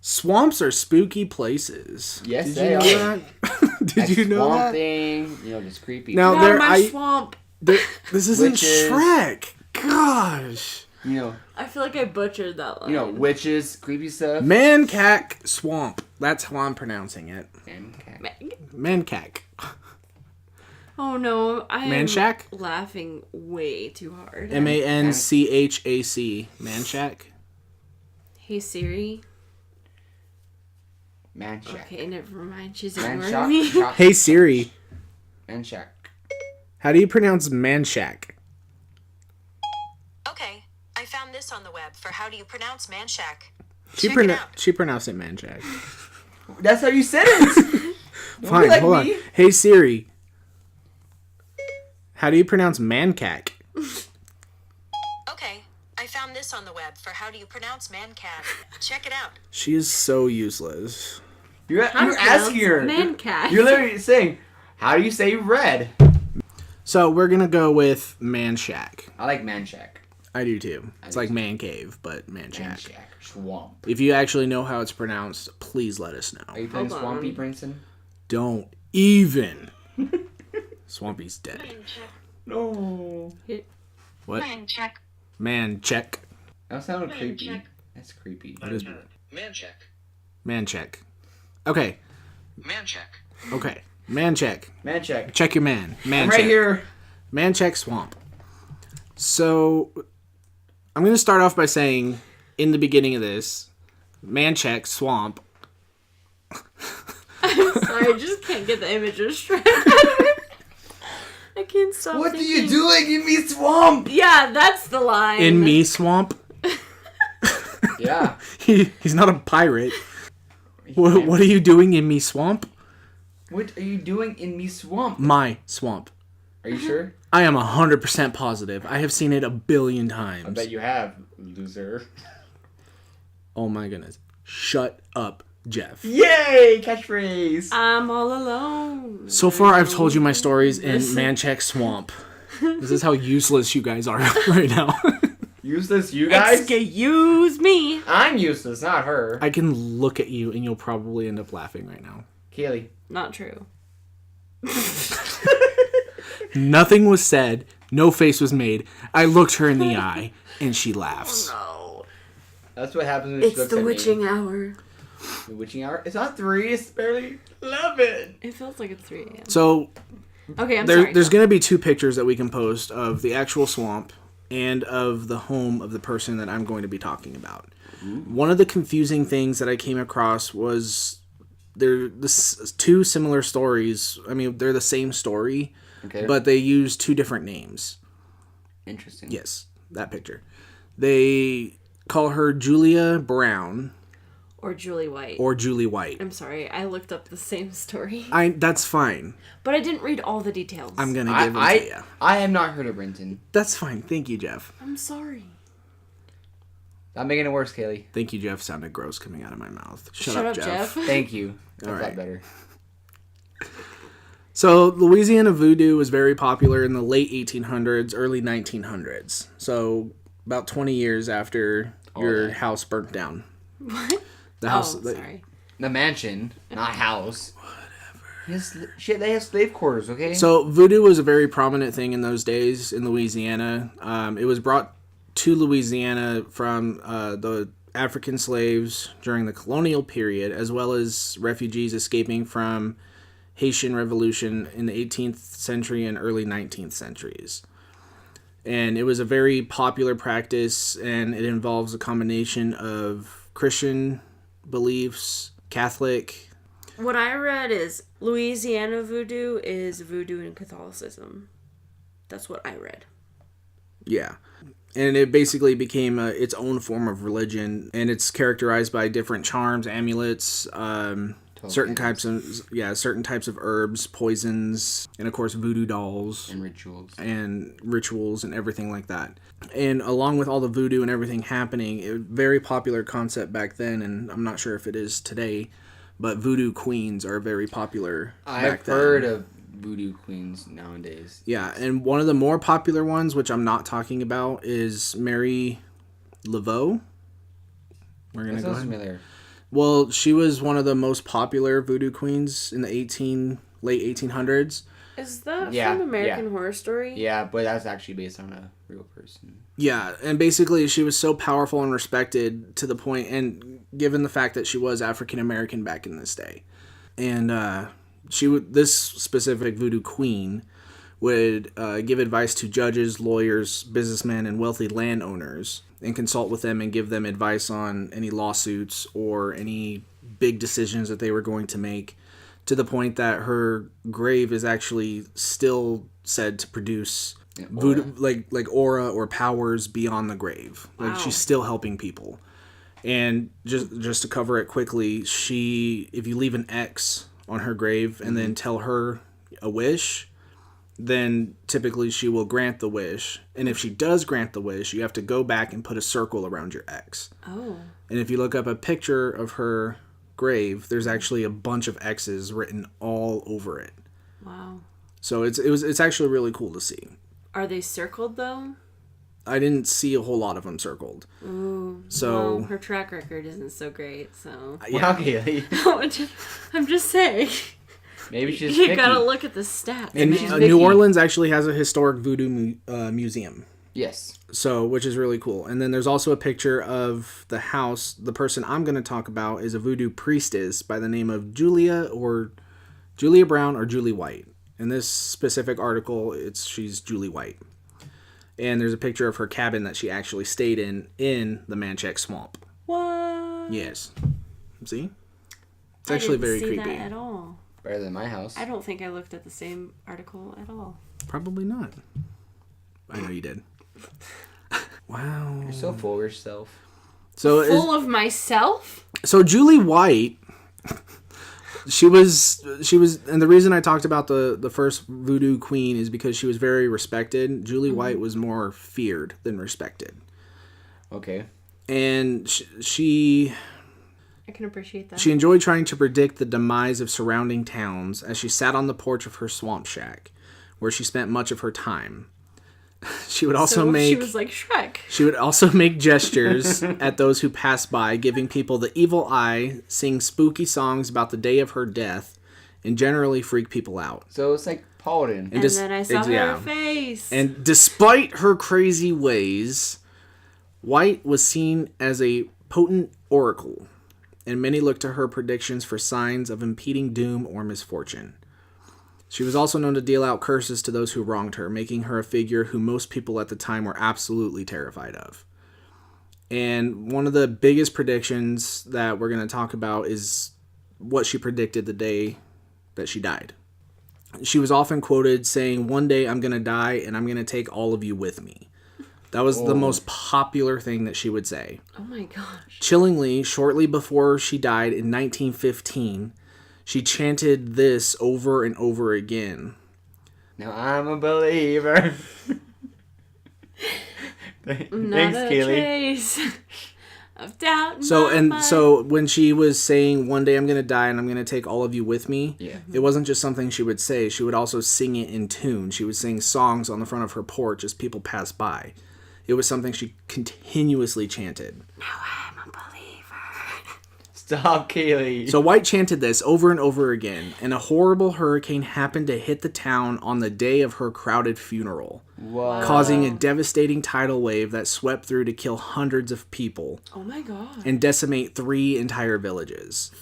Swamps are spooky places. Yes, Did they you know are. that? Did you know swamp that? thing, just creepy. Now- Not there- my swamp. This isn't Witches. Shrek. Gosh. I feel like I butchered that line. Witches, creepy stuff. Mancac Swamp. That's how I'm pronouncing it. And cat. Mancac. Oh no, I am Manshack? laughing way too hard. MANCHAC. Manchac. Hey Siri. Manchac. Okay, never mind. She's Manshack. ignoring me. Shock. Hey Siri. Manchac. How do you pronounce Manchac? Okay, I found this on the web for how do you pronounce Manchac. She Check it out. pronounced it Manchac. That's how you said it. Fine, like hold me. on. Hey Siri. How do you pronounce Mancac? Okay, I found this on the web for how do you pronounce Mancat. Check it out. She is so useless. You're asking her. Mancat. You're literally saying, how do you say red? So we're gonna go with Manchac. I like Manchac. I do too. It's like Man Cave, but Manchac. Manchac. Swamp. If you actually know how it's pronounced, please let us Are know. you playing Hold Swampy, on. Princeton? Don't even. Swampy's dead. No. What? Man check. Man check. That sounded Man creepy. check. That's creepy. That is Man check. man check. Okay. Man check. Okay. Man check. Man check. Check your man. Man I'm check. right here. Man check swamp. So I'm gonna start off by saying in the beginning of this, man check swamp. Sorry, I just can't get the image of Shrek. I can't stop. What are thinking. you doing in me swamp? Yeah, that's the line. In me swamp. Yeah. He's not a pirate. What are you doing in me swamp? What are you doing in me swamp? My swamp. Are you sure? I am 100% positive. I have seen it a billion times. I bet you have, loser. Oh my goodness. Shut up, Jeff. Yay! Catchphrase. I'm all alone. So far, I've told you my stories in Mancheck Swamp. This is how useless you guys are right now. Useless, you guys? Excuse me. I'm useless, not her. I can look at you and you'll probably end up laughing right now. Kaylee. Not true. Nothing was said. No face was made. I looked her in the eye and she laughs. No. That's what happens when she It's looks the at witching me. hour. The witching hour? It's not 3, it's barely 11. It feels like it's 3 a.m. So Okay, I'm sorry. there's going to be 2 pictures that we can post of the actual swamp and of the home of the person that I'm going to be talking about. Ooh. One of the confusing things that I came across was they're 2 similar stories. I mean, they're the same story, Okay. but they use 2 different names. Interesting. Yes, that picture. They call her Julia Brown Or Julie White. or Julie White. I'm sorry, I looked up the same story. That's fine. But I didn't read all the details. I'm going to give them to you. I have not heard of Brenton. That's fine. Thank you, Jeff. I'm sorry. Not making it worse, Kaylee. Thank you, Jeff. Sounded gross coming out of my mouth. Shut up, Jeff. Thank you. That's All a right. lot better. So, Louisiana voodoo was very popular in the late 1800s, early 1900s. So, about 20 years after your house burnt down. What? The house. Sorry. The mansion, not house. Whatever. Shit, they have slave quarters, okay? So, voodoo was a very prominent thing in those days in Louisiana. It was brought to Louisiana from the African slaves during the colonial period, as well as refugees escaping from Haitian Revolution in the 18th century and early 19th centuries. And it was a very popular practice, and it involves a combination of Christian beliefs, Catholic. What I read is Louisiana voodoo is voodoo in Catholicism. That's what I read. Yeah. And it basically became its own form of religion, and it's characterized by different charms, amulets, certain types of herbs, poisons, and of course voodoo dolls and rituals and everything like that. And along with all the voodoo and everything happening, it was a very popular concept back then, and I'm not sure if it is today, but voodoo queens are very popular back then. I've heard of voodoo queens nowadays. Yeah, and one of the more popular ones, which I'm not talking about, is Mary Laveau. We're gonna That go sounds ahead. familiar. Well, she was one of the most popular voodoo queens in the late 1800s. Is that Yeah, from American yeah. Horror Story? Yeah, but that's actually based on a real person. Yeah, and basically she was so powerful and respected to the point, and given the fact that she was African American back in this day, and this specific voodoo queen would give advice to judges, lawyers, businessmen, and wealthy landowners, and consult with them and give them advice on any lawsuits or any big decisions that they were going to make, to the point that her grave is actually still said to produce voodoo, like aura or powers beyond the grave. Like, she's still helping people. And just to cover it quickly, if you leave an X on her grave and then tell her a wish, then typically she will grant the wish. And if she does grant the wish, you have to go back and put a circle around your X. Oh. And if you look up a picture of her grave, there's actually a bunch of X's written all over it. Wow. So it's actually really cool to see. Are they circled though? I didn't see a whole lot of them circled. Ooh. So well, her track record isn't so great, so. yeah. Wow, Kaylee. I'm just saying. Maybe she's You picky. gotta look at the stats. And she's man. New picky. Orleans actually has a historic voodoo museum. Yes. So, which is really cool. And then there's also a picture of the house. The person I'm going to talk about is a voodoo priestess by the name of Julia Brown or Julie White. In this specific article, she's Julie White. And there's a picture of her cabin that she actually stayed in the Manchac Swamp. What? Yes. See? It's actually very I didn't see creepy. that at all. Better than my house. I don't think I looked at the same article at all. Probably not. I know you did. Wow. You're so full of yourself. So Full of myself? So Julie White, she was, and the reason I talked about the first voodoo queen is because she was very respected. Julie White was more feared than respected. Okay. And she I can appreciate that. She enjoyed trying to predict the demise of surrounding towns as she sat on the porch of her swamp shack, where she spent much of her time. She would also She was like Shrek. She would also make gestures at those who passed by, giving people the evil eye, sing spooky songs about the day of her death, and generally freak people out. So it's like Paladin. And then I saw her face. And despite her crazy ways, White was seen as a potent oracle, and many looked to her predictions for signs of impending doom or misfortune. She was also known to deal out curses to those who wronged her, making her a figure who most people at the time were absolutely terrified of. And one of the biggest predictions that we're going to talk about is what she predicted the day that she died. She was often quoted saying, "One day I'm going to die and I'm going to take all of you with me." That was the most popular thing that she would say. Oh my gosh. Chillingly, shortly before she died in 1915, she chanted this over and over again. Now I'm a believer. Thanks, Keely. Trace of doubt in So my and mind. so when she was saying one day I'm going to die and I'm going to take all of you with me, Yeah. it wasn't just something she would say. She would also sing it in tune. She would sing songs on the front of her porch as people passed by. It was something she continuously chanted. Now I'm a believer. Stop, Keely. So White chanted this over and over again, and a horrible hurricane happened to hit the town on the day of her crowded funeral, Wow. causing a devastating tidal wave that swept through to kill hundreds of people Oh my god. and decimate 3 entire villages.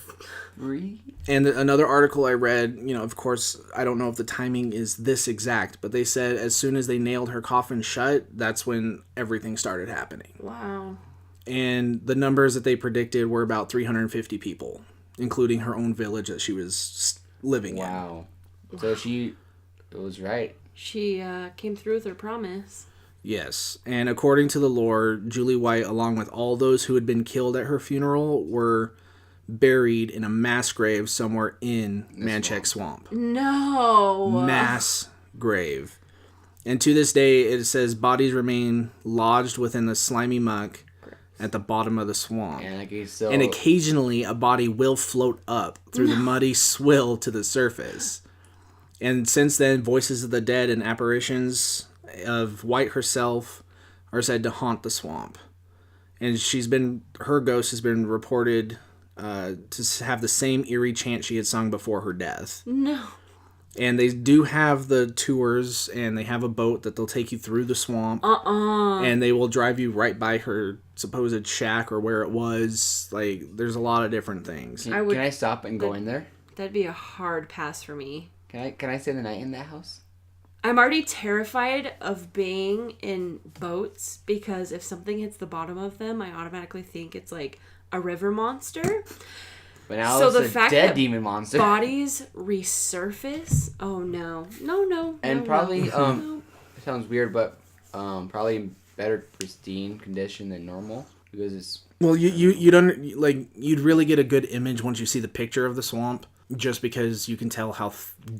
Three? And another article I read, of course, I don't know if the timing is this exact, but they said as soon as they nailed her coffin shut, that's when everything started happening. Wow. And the numbers that they predicted were about 350 people, including her own village that she was living in. Wow. So it was right. She came through with her promise. Yes. And according to the lore, Julie White, along with all those who had been killed at her funeral, were buried in a mass grave somewhere in Manchac Swamp. No. Mass grave. And to this day, it says bodies remain lodged within the slimy muck at the bottom of the swamp. And okay, so And occasionally a body will float up through the muddy swill to the surface. And since then, voices of the dead and apparitions of White herself are said to haunt the swamp. And her ghost has been reported to have the same eerie chant she had sung before her death. No. And they do have the tours, and they have a boat that they'll take you through the swamp. And they will drive you right by her supposed shack or where it was. Like, there's a lot of different things. Can I stop and go in there? That'd be a hard pass for me. Can I stay the night in that house? I'm already terrified of being in boats because if something hits the bottom of them, I automatically think it's like a river monster. But now So it's the a fact dead that demon monster. Bodies resurface? Oh no. No. And probably no. it sounds weird, but probably in better pristine condition than normal because it's Well, you don't like you'd really get a good image once you see the picture of the swamp, just because you can tell how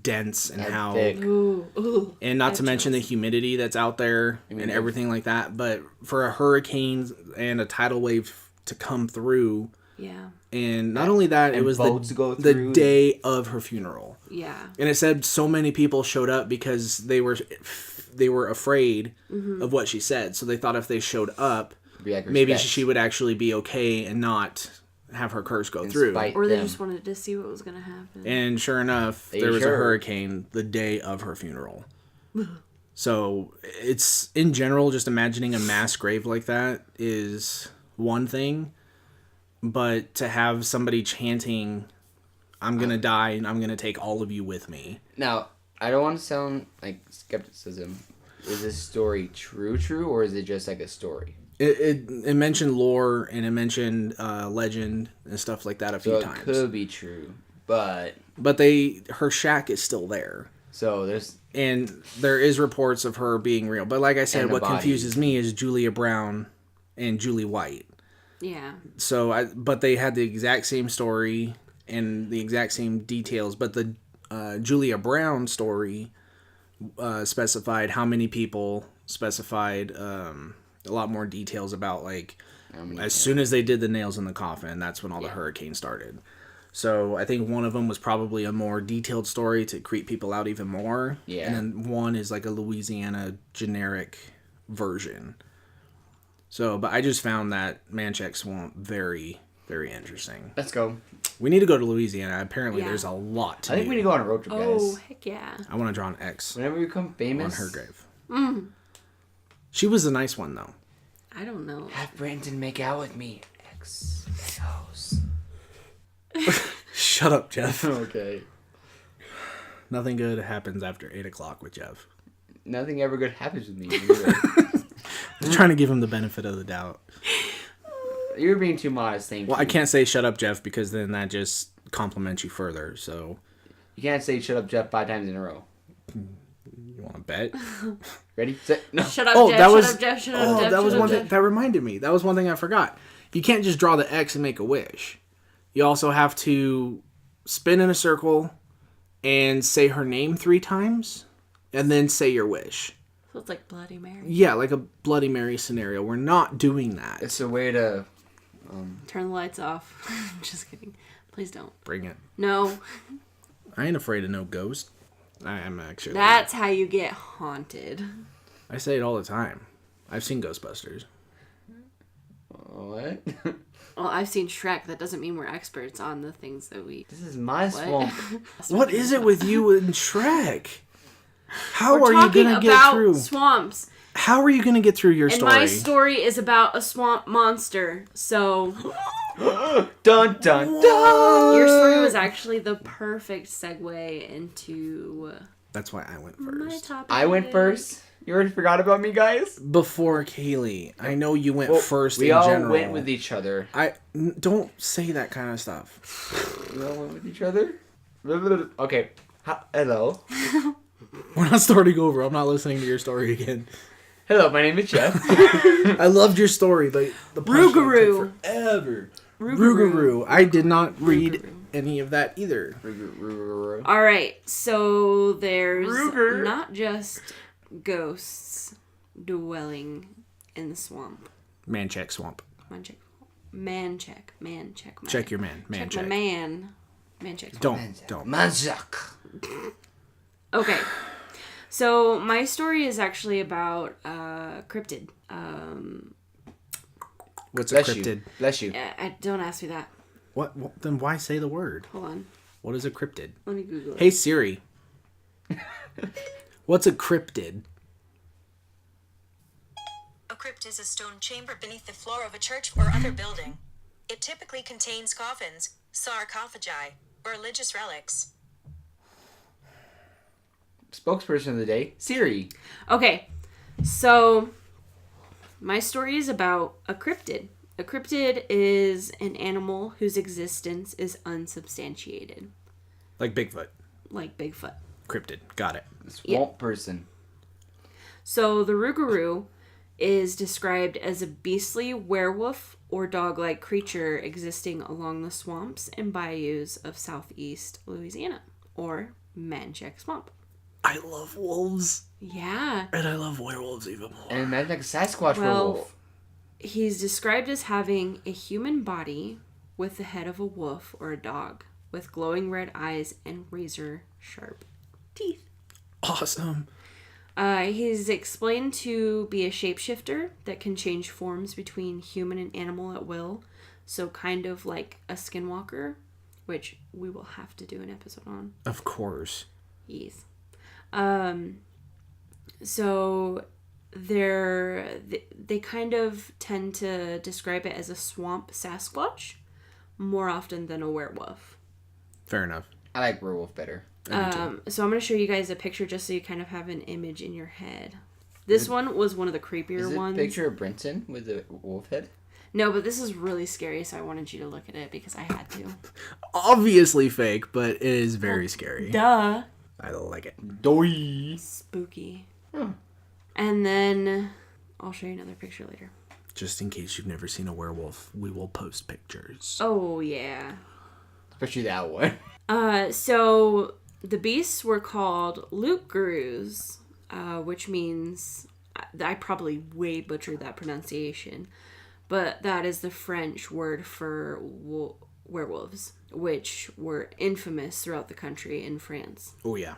dense and how thick. Ooh. and not to mention the humidity that's out there and everything like that. But for a hurricane and a tidal wave to come through, Yeah. and not only that, it And was boats go the through. day of her funeral. Yeah. And it said so many people showed up because they were afraid of what she said. So they thought if they showed up, be like maybe respect. she would actually be okay and not have her curse go through. Or they just wanted to see what was going to happen. And sure enough, there was a hurricane the day of her funeral. So it's, in general, just imagining a mass grave like that is one thing. But to have somebody chanting, I'm going to die and I'm going to take all of you with me. Now, I don't want to sound like skepticism. Is this story true, or is it just like a story? It mentioned lore and it mentioned legend and stuff like that a few times. So it could be true, but her shack is still there. So there is reports of her being real. But like I said, what confuses me is Julia Brown and Julie White. Yeah. But they had the exact same story and the exact same details. But the Julia Brown story specified how many people, specified a lot more details about, like, as soon as they did the nails in the coffin, that's when all the hurricane started. So I think one of them was probably a more detailed story to creep people out even more. Yeah. And then one is like a Louisiana generic version. So, but I just found that Manchac Swamp very, very interesting. Let's go. We need to go to Louisiana. Apparently there's a lot to do. I think we need to go on a road trip, guys. Oh, heck yeah. I want to draw an X. Whenever we become famous. On her grave. She was a nice one, though. I don't know. Have Brandon make out with me. X. Shut up, Jeff. Okay. Nothing good happens after 8 o'clock with Jeff. Nothing ever good happens with me. Either. I'm trying to give him the benefit of the doubt. You're being too modest, thank you. Well, I can't say shut up, Jeff, because then that just compliments you further, so... You can't say shut up, Jeff, 5 times in a row. You want to bet? Ready? Set. No. Shut up, Jeff. Shut up, Jeff. Shut up, Jeff. That was one thing that reminded me. That was one thing I forgot. You can't just draw the X and make a wish. You also have to spin in a circle and say her name 3 times, and then say your wish. So it's like Bloody Mary. Yeah, like a Bloody Mary scenario. We're not doing that. It's a way to... Turn the lights off. Just kidding. Please don't. Bring it. No. I ain't afraid of no ghost. I am actually. That's how you get haunted. I say it all the time. I've seen Ghostbusters. What? Well, I've seen Shrek. That doesn't mean we're experts on the things that we... This is my swamp. What is it with you and Shrek? How are you going to get through? Swamps. How are you going to get through your story? And my story is about a swamp monster, so... Dun, dun, dun! Your story was actually the perfect segue into... That's why I went my first. topic. I went first? You already forgot about me, guys? Before Kaylee. I know you went first in general. We general. all went with each other. Don't say that kind of stuff. We all went with each other? Okay. Hello. We're not starting over. I'm not listening to your story again. Hello, my name is Jeff. I loved your story, but the Rougarou. took forever. Rougarou. I did not read any of that either. All right, so there's not just ghosts dwelling in the swamp. Manchac Swamp. Manchac. Check your man. Check my man. Manchac Swamp. Don't. Manchac. Okay. So my story is actually about cryptid. What's a cryptid? Bless you. Don't ask me that. What? Then why say the word? Hold on. What is a cryptid? Let me Google it. Hey Siri. What's a cryptid? A crypt is a stone chamber beneath the floor of a church or other building. It typically contains coffins, sarcophagi, or religious relics. Spokesperson of the day, Siri. Okay, so my story is about a cryptid. A cryptid is an animal whose existence is unsubstantiated. Like Bigfoot. Like Bigfoot. Cryptid. Got it. Swamp person. So the Rougarou is described as a beastly werewolf or dog-like creature existing along the swamps and bayous of southeast Louisiana, or Manchac Swamp. I love wolves. Yeah. And I love werewolves even more. And imagine like a Sasquatch werewolf. He's described as having a human body with the head of a wolf or a dog, with glowing red eyes and razor-sharp teeth. Awesome. He's explained to be a shapeshifter that can change forms between human and animal at will. So kind of like a skinwalker, which we will have to do an episode on. Of course. Yes. So they kind of tend to describe it as a swamp Sasquatch more often than a werewolf. Fair enough. I like werewolf better. So I'm going to show you guys a picture just so you kind of have an image in your head. This one was one of the creepier ones. Is it a picture of Brenton with a wolf head? No, but this is really scary, so I wanted you to look at it because I had to. Obviously fake, but it is very scary. Duh. I like it. Doi. Spooky. Hmm. And then I'll show you another picture later. Just in case you've never seen a werewolf, we will post pictures. Oh, yeah. Especially that one. So the beasts were called loup-garous, which means, I probably way butchered that pronunciation, but that is the French word for werewolves, which were infamous throughout the country in France. Oh, yeah.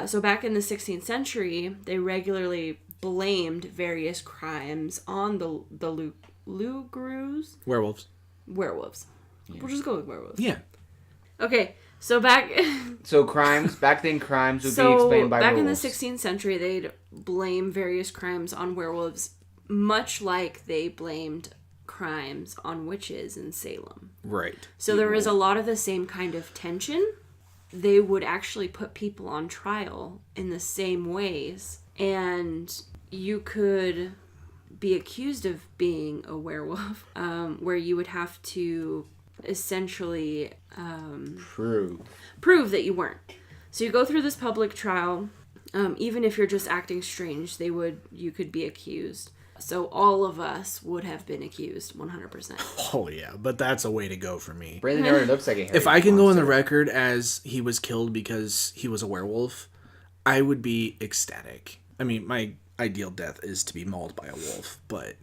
So back in the 16th century, they regularly blamed various crimes on the loup-garous. Werewolves. Yeah. We'll just go with werewolves. Yeah. Okay, so back then crimes would be explained by back werewolves. in the 16th century, they'd blame various crimes on werewolves, much like they blamed crimes on witches in Salem. Right. So there was a lot of the same kind of tension. They would actually put people on trial in the same ways, and you could be accused of being a werewolf, where you would have to essentially prove that you weren't. So you go through this public trial. Even if you're just acting strange, you could be accused. So all of us would have been accused 100%. Oh yeah, but that's a way to go for me. Brandon already looks like a hairy If I can go on the monster. record as he was killed because he was a werewolf, I would be ecstatic. I mean, my ideal death is to be mauled by a wolf, but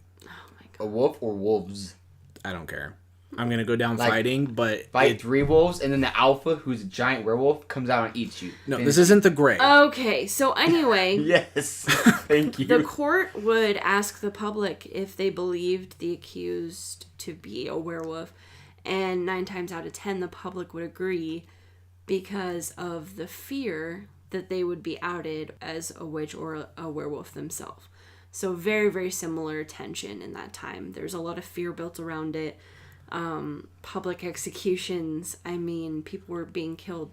A wolf or wolves? I don't care. I'm gonna go down fighting, but Fight 3 wolves, and then the alpha, who's a giant werewolf, comes out and eats you. no, this isn't the gray. Okay, so anyway... Yes, thank you. The court would ask the public if they believed the accused to be a werewolf, and 9 times out of 10, the public would agree because of the fear that they would be outed as a witch or a werewolf themselves. So very, very similar tension in that time. There's a lot of fear built around it. Public executions. I mean, people were being killed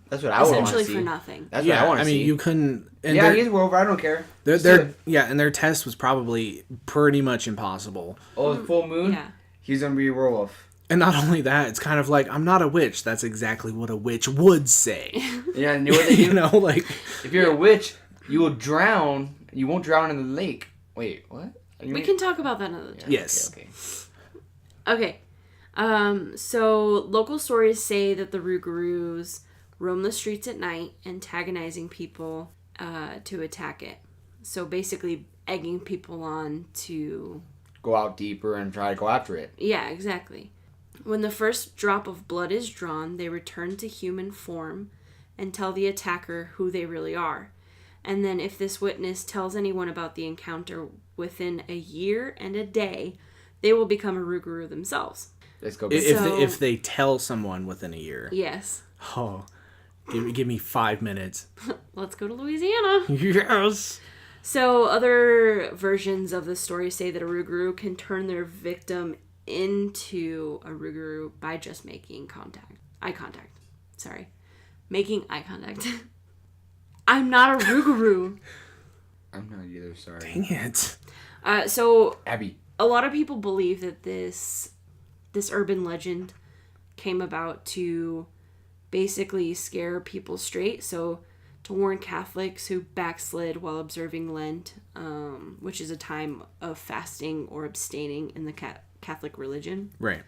That's what I want to essentially see. for nothing. That's what I want to see. I mean, you couldn't. And yeah, he's a werewolf. I don't care. And their test was probably pretty much impossible. Oh, the full moon? Yeah. He's going to be a werewolf. And not only that, it's kind of like, I'm not a witch. That's exactly what a witch would say. Yeah, and you know what they do? You know, like... If you're a witch, you will drown. You won't drown in the lake. Wait, what? We can talk about that another time. Yes. Okay. So local stories say that the loup-garous roam the streets at night, antagonizing people to attack it. So basically egging people on to... Go out deeper and try to go after it. Yeah, exactly. When the first drop of blood is drawn, they return to human form and tell the attacker who they really are. And then if this witness tells anyone about the encounter within a year and a day, they will become a loup-garou themselves. Let's go. If they tell someone within a year. Yes. Oh, give me 5 minutes. Let's go to Louisiana. Yes. So other versions of the story say that a loup-garou can turn their victim into a loup-garou by just making eye contact. Making eye contact. I'm not a loup-garou. I'm not either, sorry. Dang it. So Abby. a lot of people believe that this urban legend came about to basically scare people straight. So to warn Catholics who backslid while observing Lent, which is a time of fasting or abstaining in the Catholic religion. Right.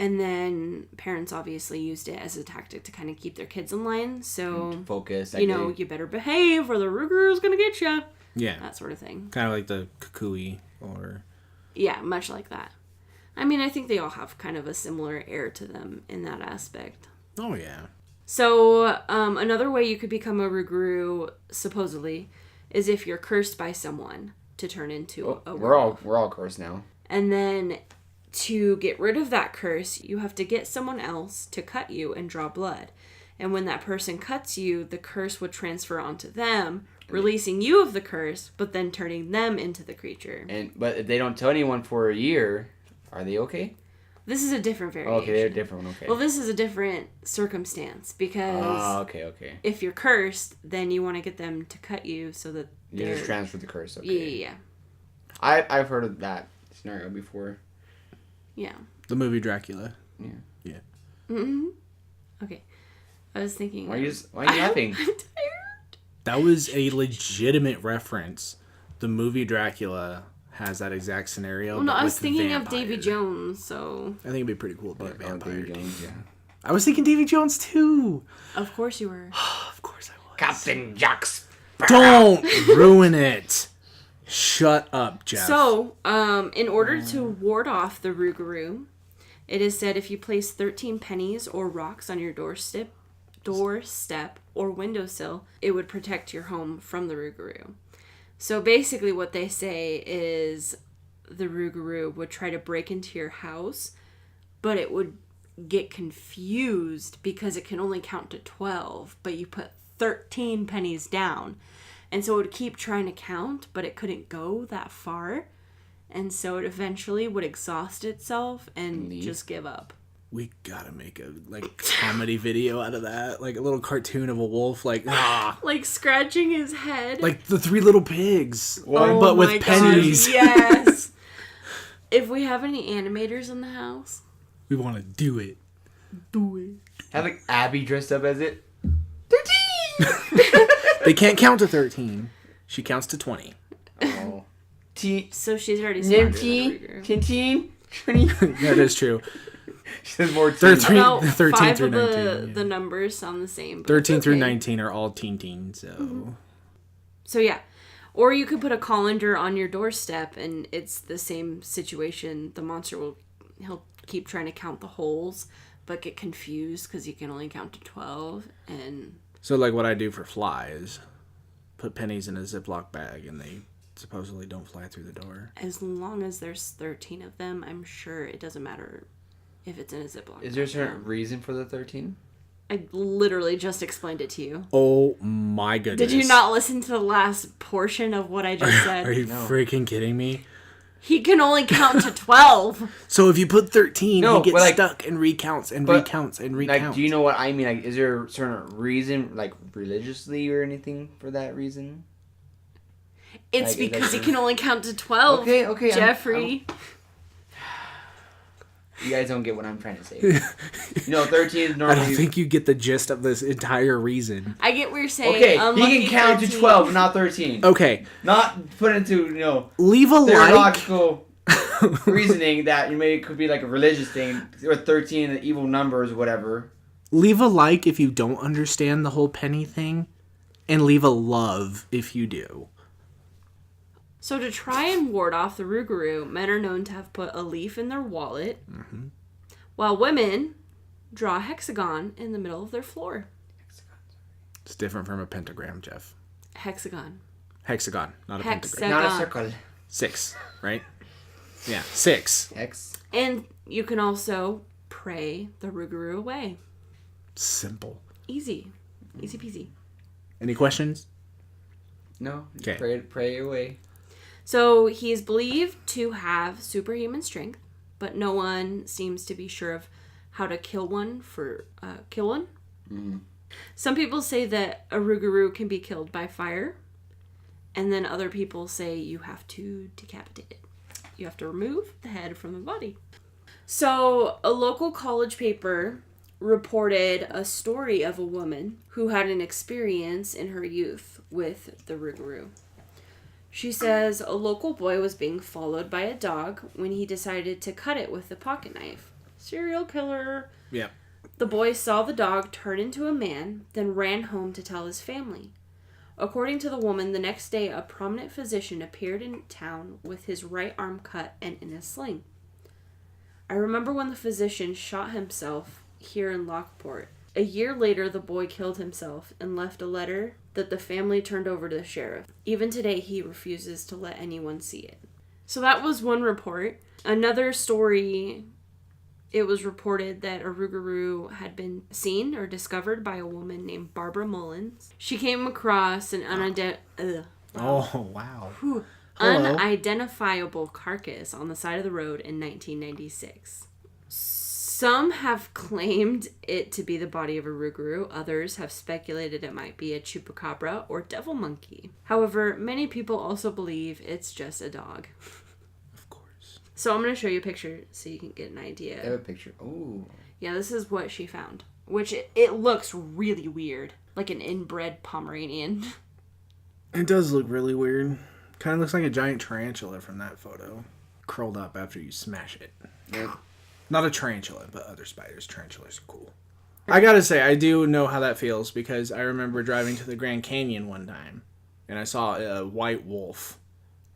And then parents obviously used it as a tactic to kind of keep their kids in line. So, Focus. you better behave or the loup-garou's going to get you. Yeah. That sort of thing. Kind of like the kukui or... Yeah, much like that. I mean, I think they all have kind of a similar air to them in that aspect. Oh, yeah. So, another way you could become a loup-garou, supposedly, is if you're cursed by someone to turn into a we're werewolf. all cursed now. And then to get rid of that curse, you have to get someone else to cut you and draw blood. And when that person cuts you, the curse would transfer onto them, releasing you of the curse, but then turning them into the creature. But if they don't tell anyone for a year, are they okay? This is a different variation. Okay, they're a different one. Okay. Well, this is a different circumstance because okay. if you're cursed, then you want to get them to cut you so that you just transfer the curse. Okay. Yeah. I've heard of that scenario before. Yeah. The movie Dracula. Yeah. Mm-hmm. Okay. I was thinking. Why are you laughing? I'm tired. That was a legitimate reference. The movie Dracula has that exact scenario. Well, no, but I was with thinking of vampires. Davy Jones, so. I think it'd be pretty cool to be a vampire. Davy Jones, yeah. I was thinking Davy Jones too. Of course you were. Of course I was. Captain Jack Sparrow. Don't ruin it. Shut up, Jeff. So, in order to ward off the Rougarou, it is said if you place 13 pennies or rocks on your doorstep or windowsill, it would protect your home from the Rougarou. So basically what they say is the Rougarou would try to break into your house, but it would get confused because it can only count to 12, but you put 13 pennies down. And so it would keep trying to count, but it couldn't go that far. And so it eventually would exhaust itself and just give up. We gotta make a comedy video out of that. Like a little cartoon of a wolf, like scratching his head. like the Three Little Pigs, Oh but my with pennies. gosh, yes. If we have any animators in the house, We want to do it. do it. Have like Abby dressed up as it. 13! They can't count to 13. She counts to 20. Oh. So she's already smarter than Ruger. 20. That is true. She says more 13, About 13 5 through of 19. the numbers sound the same. But 13 it's through okay. 19 are all teen, so... Mm-hmm. So yeah. Or you could put a colander on your doorstep and it's the same situation. The monster he'll keep trying to count the holes, but get confused because you can only count to 12. And So like what I do for flies, put pennies in a Ziploc bag and they supposedly don't fly through the door. as long as there's 13 of them, I'm sure it doesn't matter if it's in a Ziploc. Is there a certain reason for the 13? I literally just explained it to you. Oh my goodness. Did you not listen to the last portion of what I just said? Are you freaking kidding me? He can only count to 12. So if you put 13, No, he gets but, like- stuck and recounts and but, recounts and recounts. Like, do you know what I mean? Like, is there a certain reason, like, religiously or anything for that reason? It's Like, because he that's- can only count to 12. Okay. Jeffrey. You guys don't get what I'm trying to say. 13 is I normally... don't think you get the gist of this entire reason. I get what you're saying. Okay, Unlucky he can count 13. to 12, but not 13. Okay, Not put into, leave a like. theological reasoning that it could be like a religious thing, or 13, the evil numbers, whatever. Leave a like if you don't understand the whole penny thing, and leave a love if you do. So to try and ward off the Rougarou, men are known to have put a leaf in their wallet, while women draw a hexagon in the middle of their floor. It's different from a pentagram, Jeff. Hexagon. Hexagon, not a pentagram. Hexagon. Not a circle. 6, right? Yeah, 6. X. And you can also pray the Rougarou away. Simple. Easy. Easy peasy. Any questions? No. Okay. Pray away. So he is believed to have superhuman strength, but no one seems to be sure of how to kill one. Mm-hmm. Some people say that a Rougarou can be killed by fire, and then other people say you have to decapitate it. You have to remove the head from the body. So a local college paper reported a story of a woman who had an experience in her youth with the Rougarou. She says a local boy was being followed by a dog when he decided to cut it with a pocket knife. Serial killer. Yeah. The boy saw the dog turn into a man, then ran home to tell his family. According to the woman, the next day a prominent physician appeared in town with his right arm cut and in a sling. I remember when the physician shot himself here in Lockport. A year later, the boy killed himself and left a letter that the family turned over to the sheriff. Even today, he refuses to let anyone see it. So that was one report. Another story, it was reported that a rougarou had been seen or discovered by a woman named Barbara Mullins. She came across an Oh, wow. unidentifiable carcass on the side of the road in 1996. Some have claimed it to be the body of a rougarou. Others have speculated it might be a chupacabra or devil monkey. However, many people also believe it's just a dog. Of course. So I'm going to show you a picture so you can get an idea. I have a picture. Oh. Yeah, this is what she found. Which it looks really weird. Like an inbred Pomeranian. It does look really weird. Kind of looks like a giant tarantula from that photo. Curled up after you smash it. Yep. Not a tarantula, but other spiders. Tarantulas are cool. I gotta say, I do know how that feels because I remember driving to the Grand Canyon one time and I saw a white wolf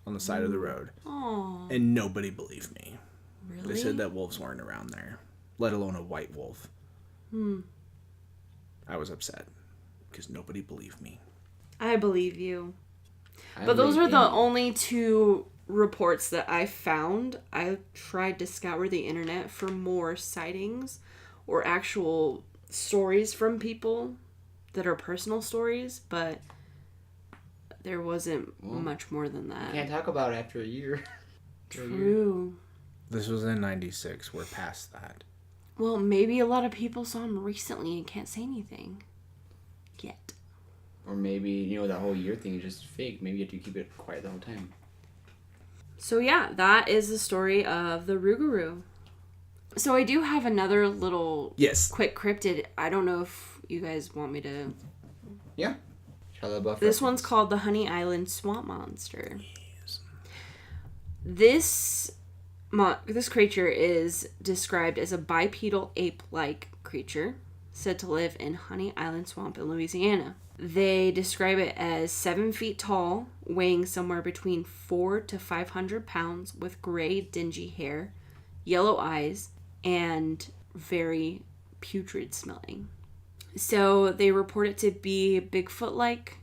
on the side of the road. Aww. And nobody believed me. Really? They said that wolves weren't around there, let alone a white wolf. I was upset because nobody believed me. I believe you. I But those believe are the in you. only two reports that I found. I tried to scour the internet for more sightings or actual stories from people that are personal stories, but there wasn't much more than that. You can't talk about it after a year. True. This was in 96. We're past that. Well, maybe a lot of people saw him recently and can't say anything yet. Or maybe, that whole year thing is just fake. Maybe you have to keep it quiet the whole time. So yeah, that is the story of the rougarou. So I do have another little quick cryptid. I don't know if you guys want me to... Yeah. This one's called the Honey Island Swamp Monster. This creature is described as a bipedal ape-like creature said to live in Honey Island Swamp in Louisiana. They describe it as 7 feet tall, weighing somewhere between 400 to 500 pounds, with gray, dingy hair, yellow eyes, and very putrid smelling. So they report it to be Bigfoot-like,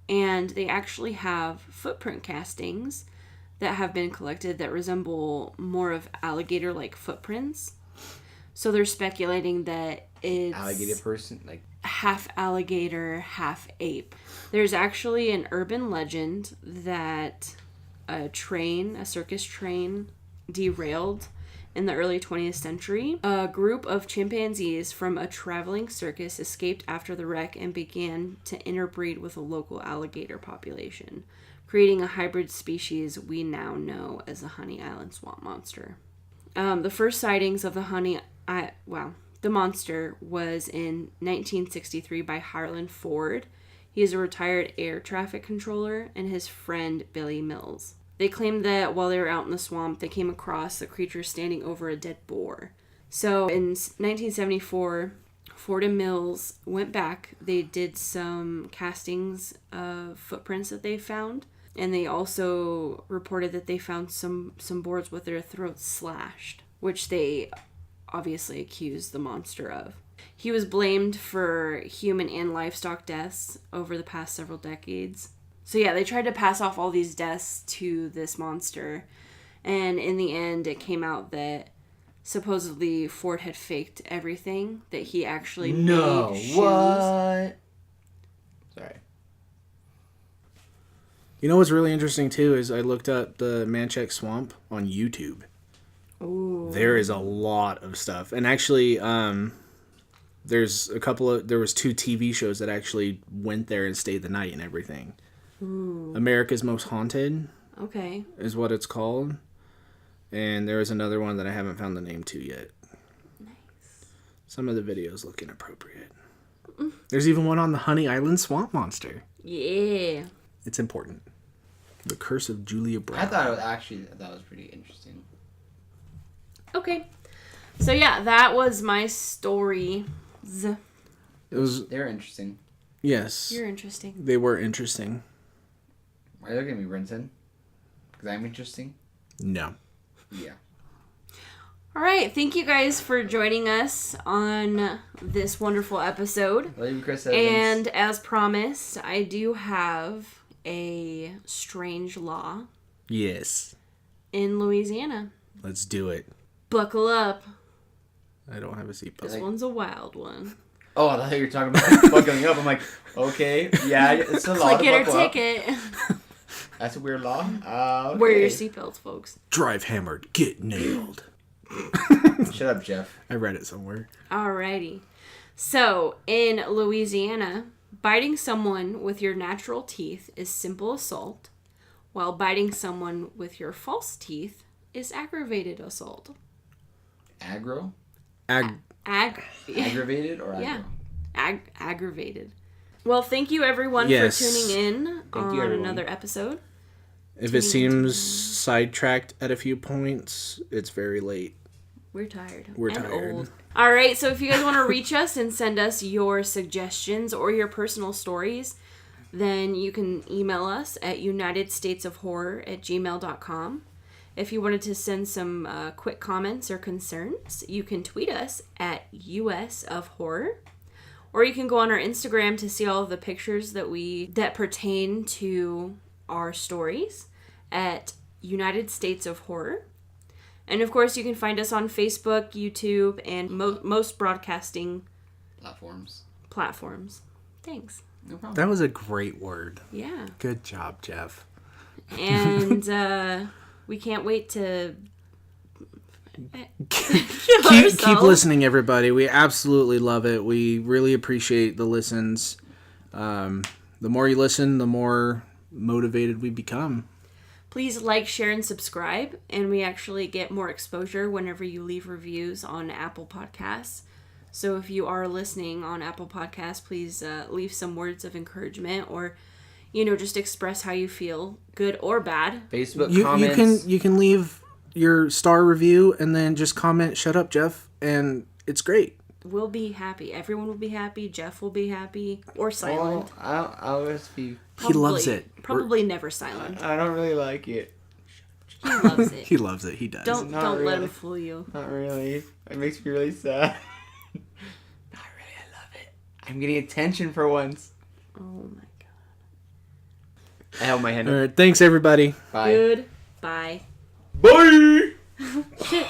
and they actually have footprint castings that have been collected that resemble more of alligator-like footprints. So they're speculating that it's... Alligator person? Like... half alligator, half ape. There's actually an urban legend that a circus train, derailed in the early 20th century. A group of chimpanzees from a traveling circus escaped after the wreck and began to interbreed with a local alligator population, creating a hybrid species we now know as the Honey Island Swamp Monster. The first sightings of the monster was in 1963 by Harlan Ford. He is a retired air traffic controller, and his friend Billy Mills. They claimed that while they were out in the swamp, they came across the creature standing over a dead boar. So in 1974, Ford and Mills went back. They did some castings of footprints that they found, and they also reported that they found some boars with their throats slashed, which they obviously accused the monster of. He was blamed for human and livestock deaths over the past several decades. So yeah, they tried to pass off all these deaths to this monster, and in the end it came out that supposedly Ford had faked everything, that he actually made shoes. What? Sorry. You know what's really interesting too is I looked up the Manchac Swamp on YouTube. Ooh. There is a lot of stuff, and actually, there was 2 TV shows that actually went there and stayed the night and everything. Ooh. America's Most Haunted. Okay. Is what it's called, and there is another one that I haven't found the name to yet. Nice. Some of the videos look inappropriate. There's even one on the Honey Island Swamp Monster. Yeah. It's important. The Curse of Julia Brown. I thought it was pretty interesting. Okay. So yeah, that was my story. They're interesting. Yes. You're interesting. They were interesting. Why are you looking at me, Brinson? Because I'm interesting? No. Yeah. All right. Thank you guys for joining us on this wonderful episode. Love you, Chris Evans. And as promised, I do have a strange law. Yes. In Louisiana. Let's do it. Buckle up. I don't have a seatbelt. This one's a wild one. Oh, I thought you were talking about buckling up. I'm like, okay, yeah, it's a law to Click it or buckle up. ticket. That's a weird law. Okay. Wear your seatbelts, folks. Drive hammered, get nailed. Shut up, Jeff. I read it somewhere. Alrighty. So, in Louisiana, biting someone with your natural teeth is simple assault, while biting someone with your false teeth is aggravated assault. Aggro? Aggravated or aggro? Yeah. Aggravated. Well, thank you everyone Yes. for tuning in on everyone. another episode. If it seems sidetracked at a few points, it's very late. We're tired. We're and tired. old. All right, so if you guys want to reach us and send us your suggestions or your personal stories, then you can email us at unitedstatesofhorror@gmail.com. If you wanted to send some quick comments or concerns, you can tweet us at USofHorror. Or you can go on our Instagram to see all of the pictures that pertain to our stories at United States of Horror. And of course, you can find us on Facebook, YouTube, and most broadcasting platforms. Thanks. No problem. That was a great word. Yeah. Good job, Jeff. And we can't wait to keep listening, everybody. We absolutely love it. We really appreciate the listens. The more you listen, the more motivated we become. Please like, share, and subscribe. And we actually get more exposure whenever you leave reviews on Apple Podcasts. So if you are listening on Apple Podcasts, please leave some words of encouragement or, just express how you feel, good or bad. Facebook comments. You can leave your star review and then just comment, "Shut up, Jeff," and it's great. We'll be happy. Everyone will be happy. Jeff will be happy. Or silent. Well, I'll just be... He loves it. Probably never silent. I don't really like it. He loves it. He loves it. He does. Don't Not let him really. fool you. Not really. It makes me really sad. Not really. I love it. I'm getting attention for once. Oh my god. I held my hand All up. right. Thanks, everybody. Bye. Goodbye. Bye! Shit.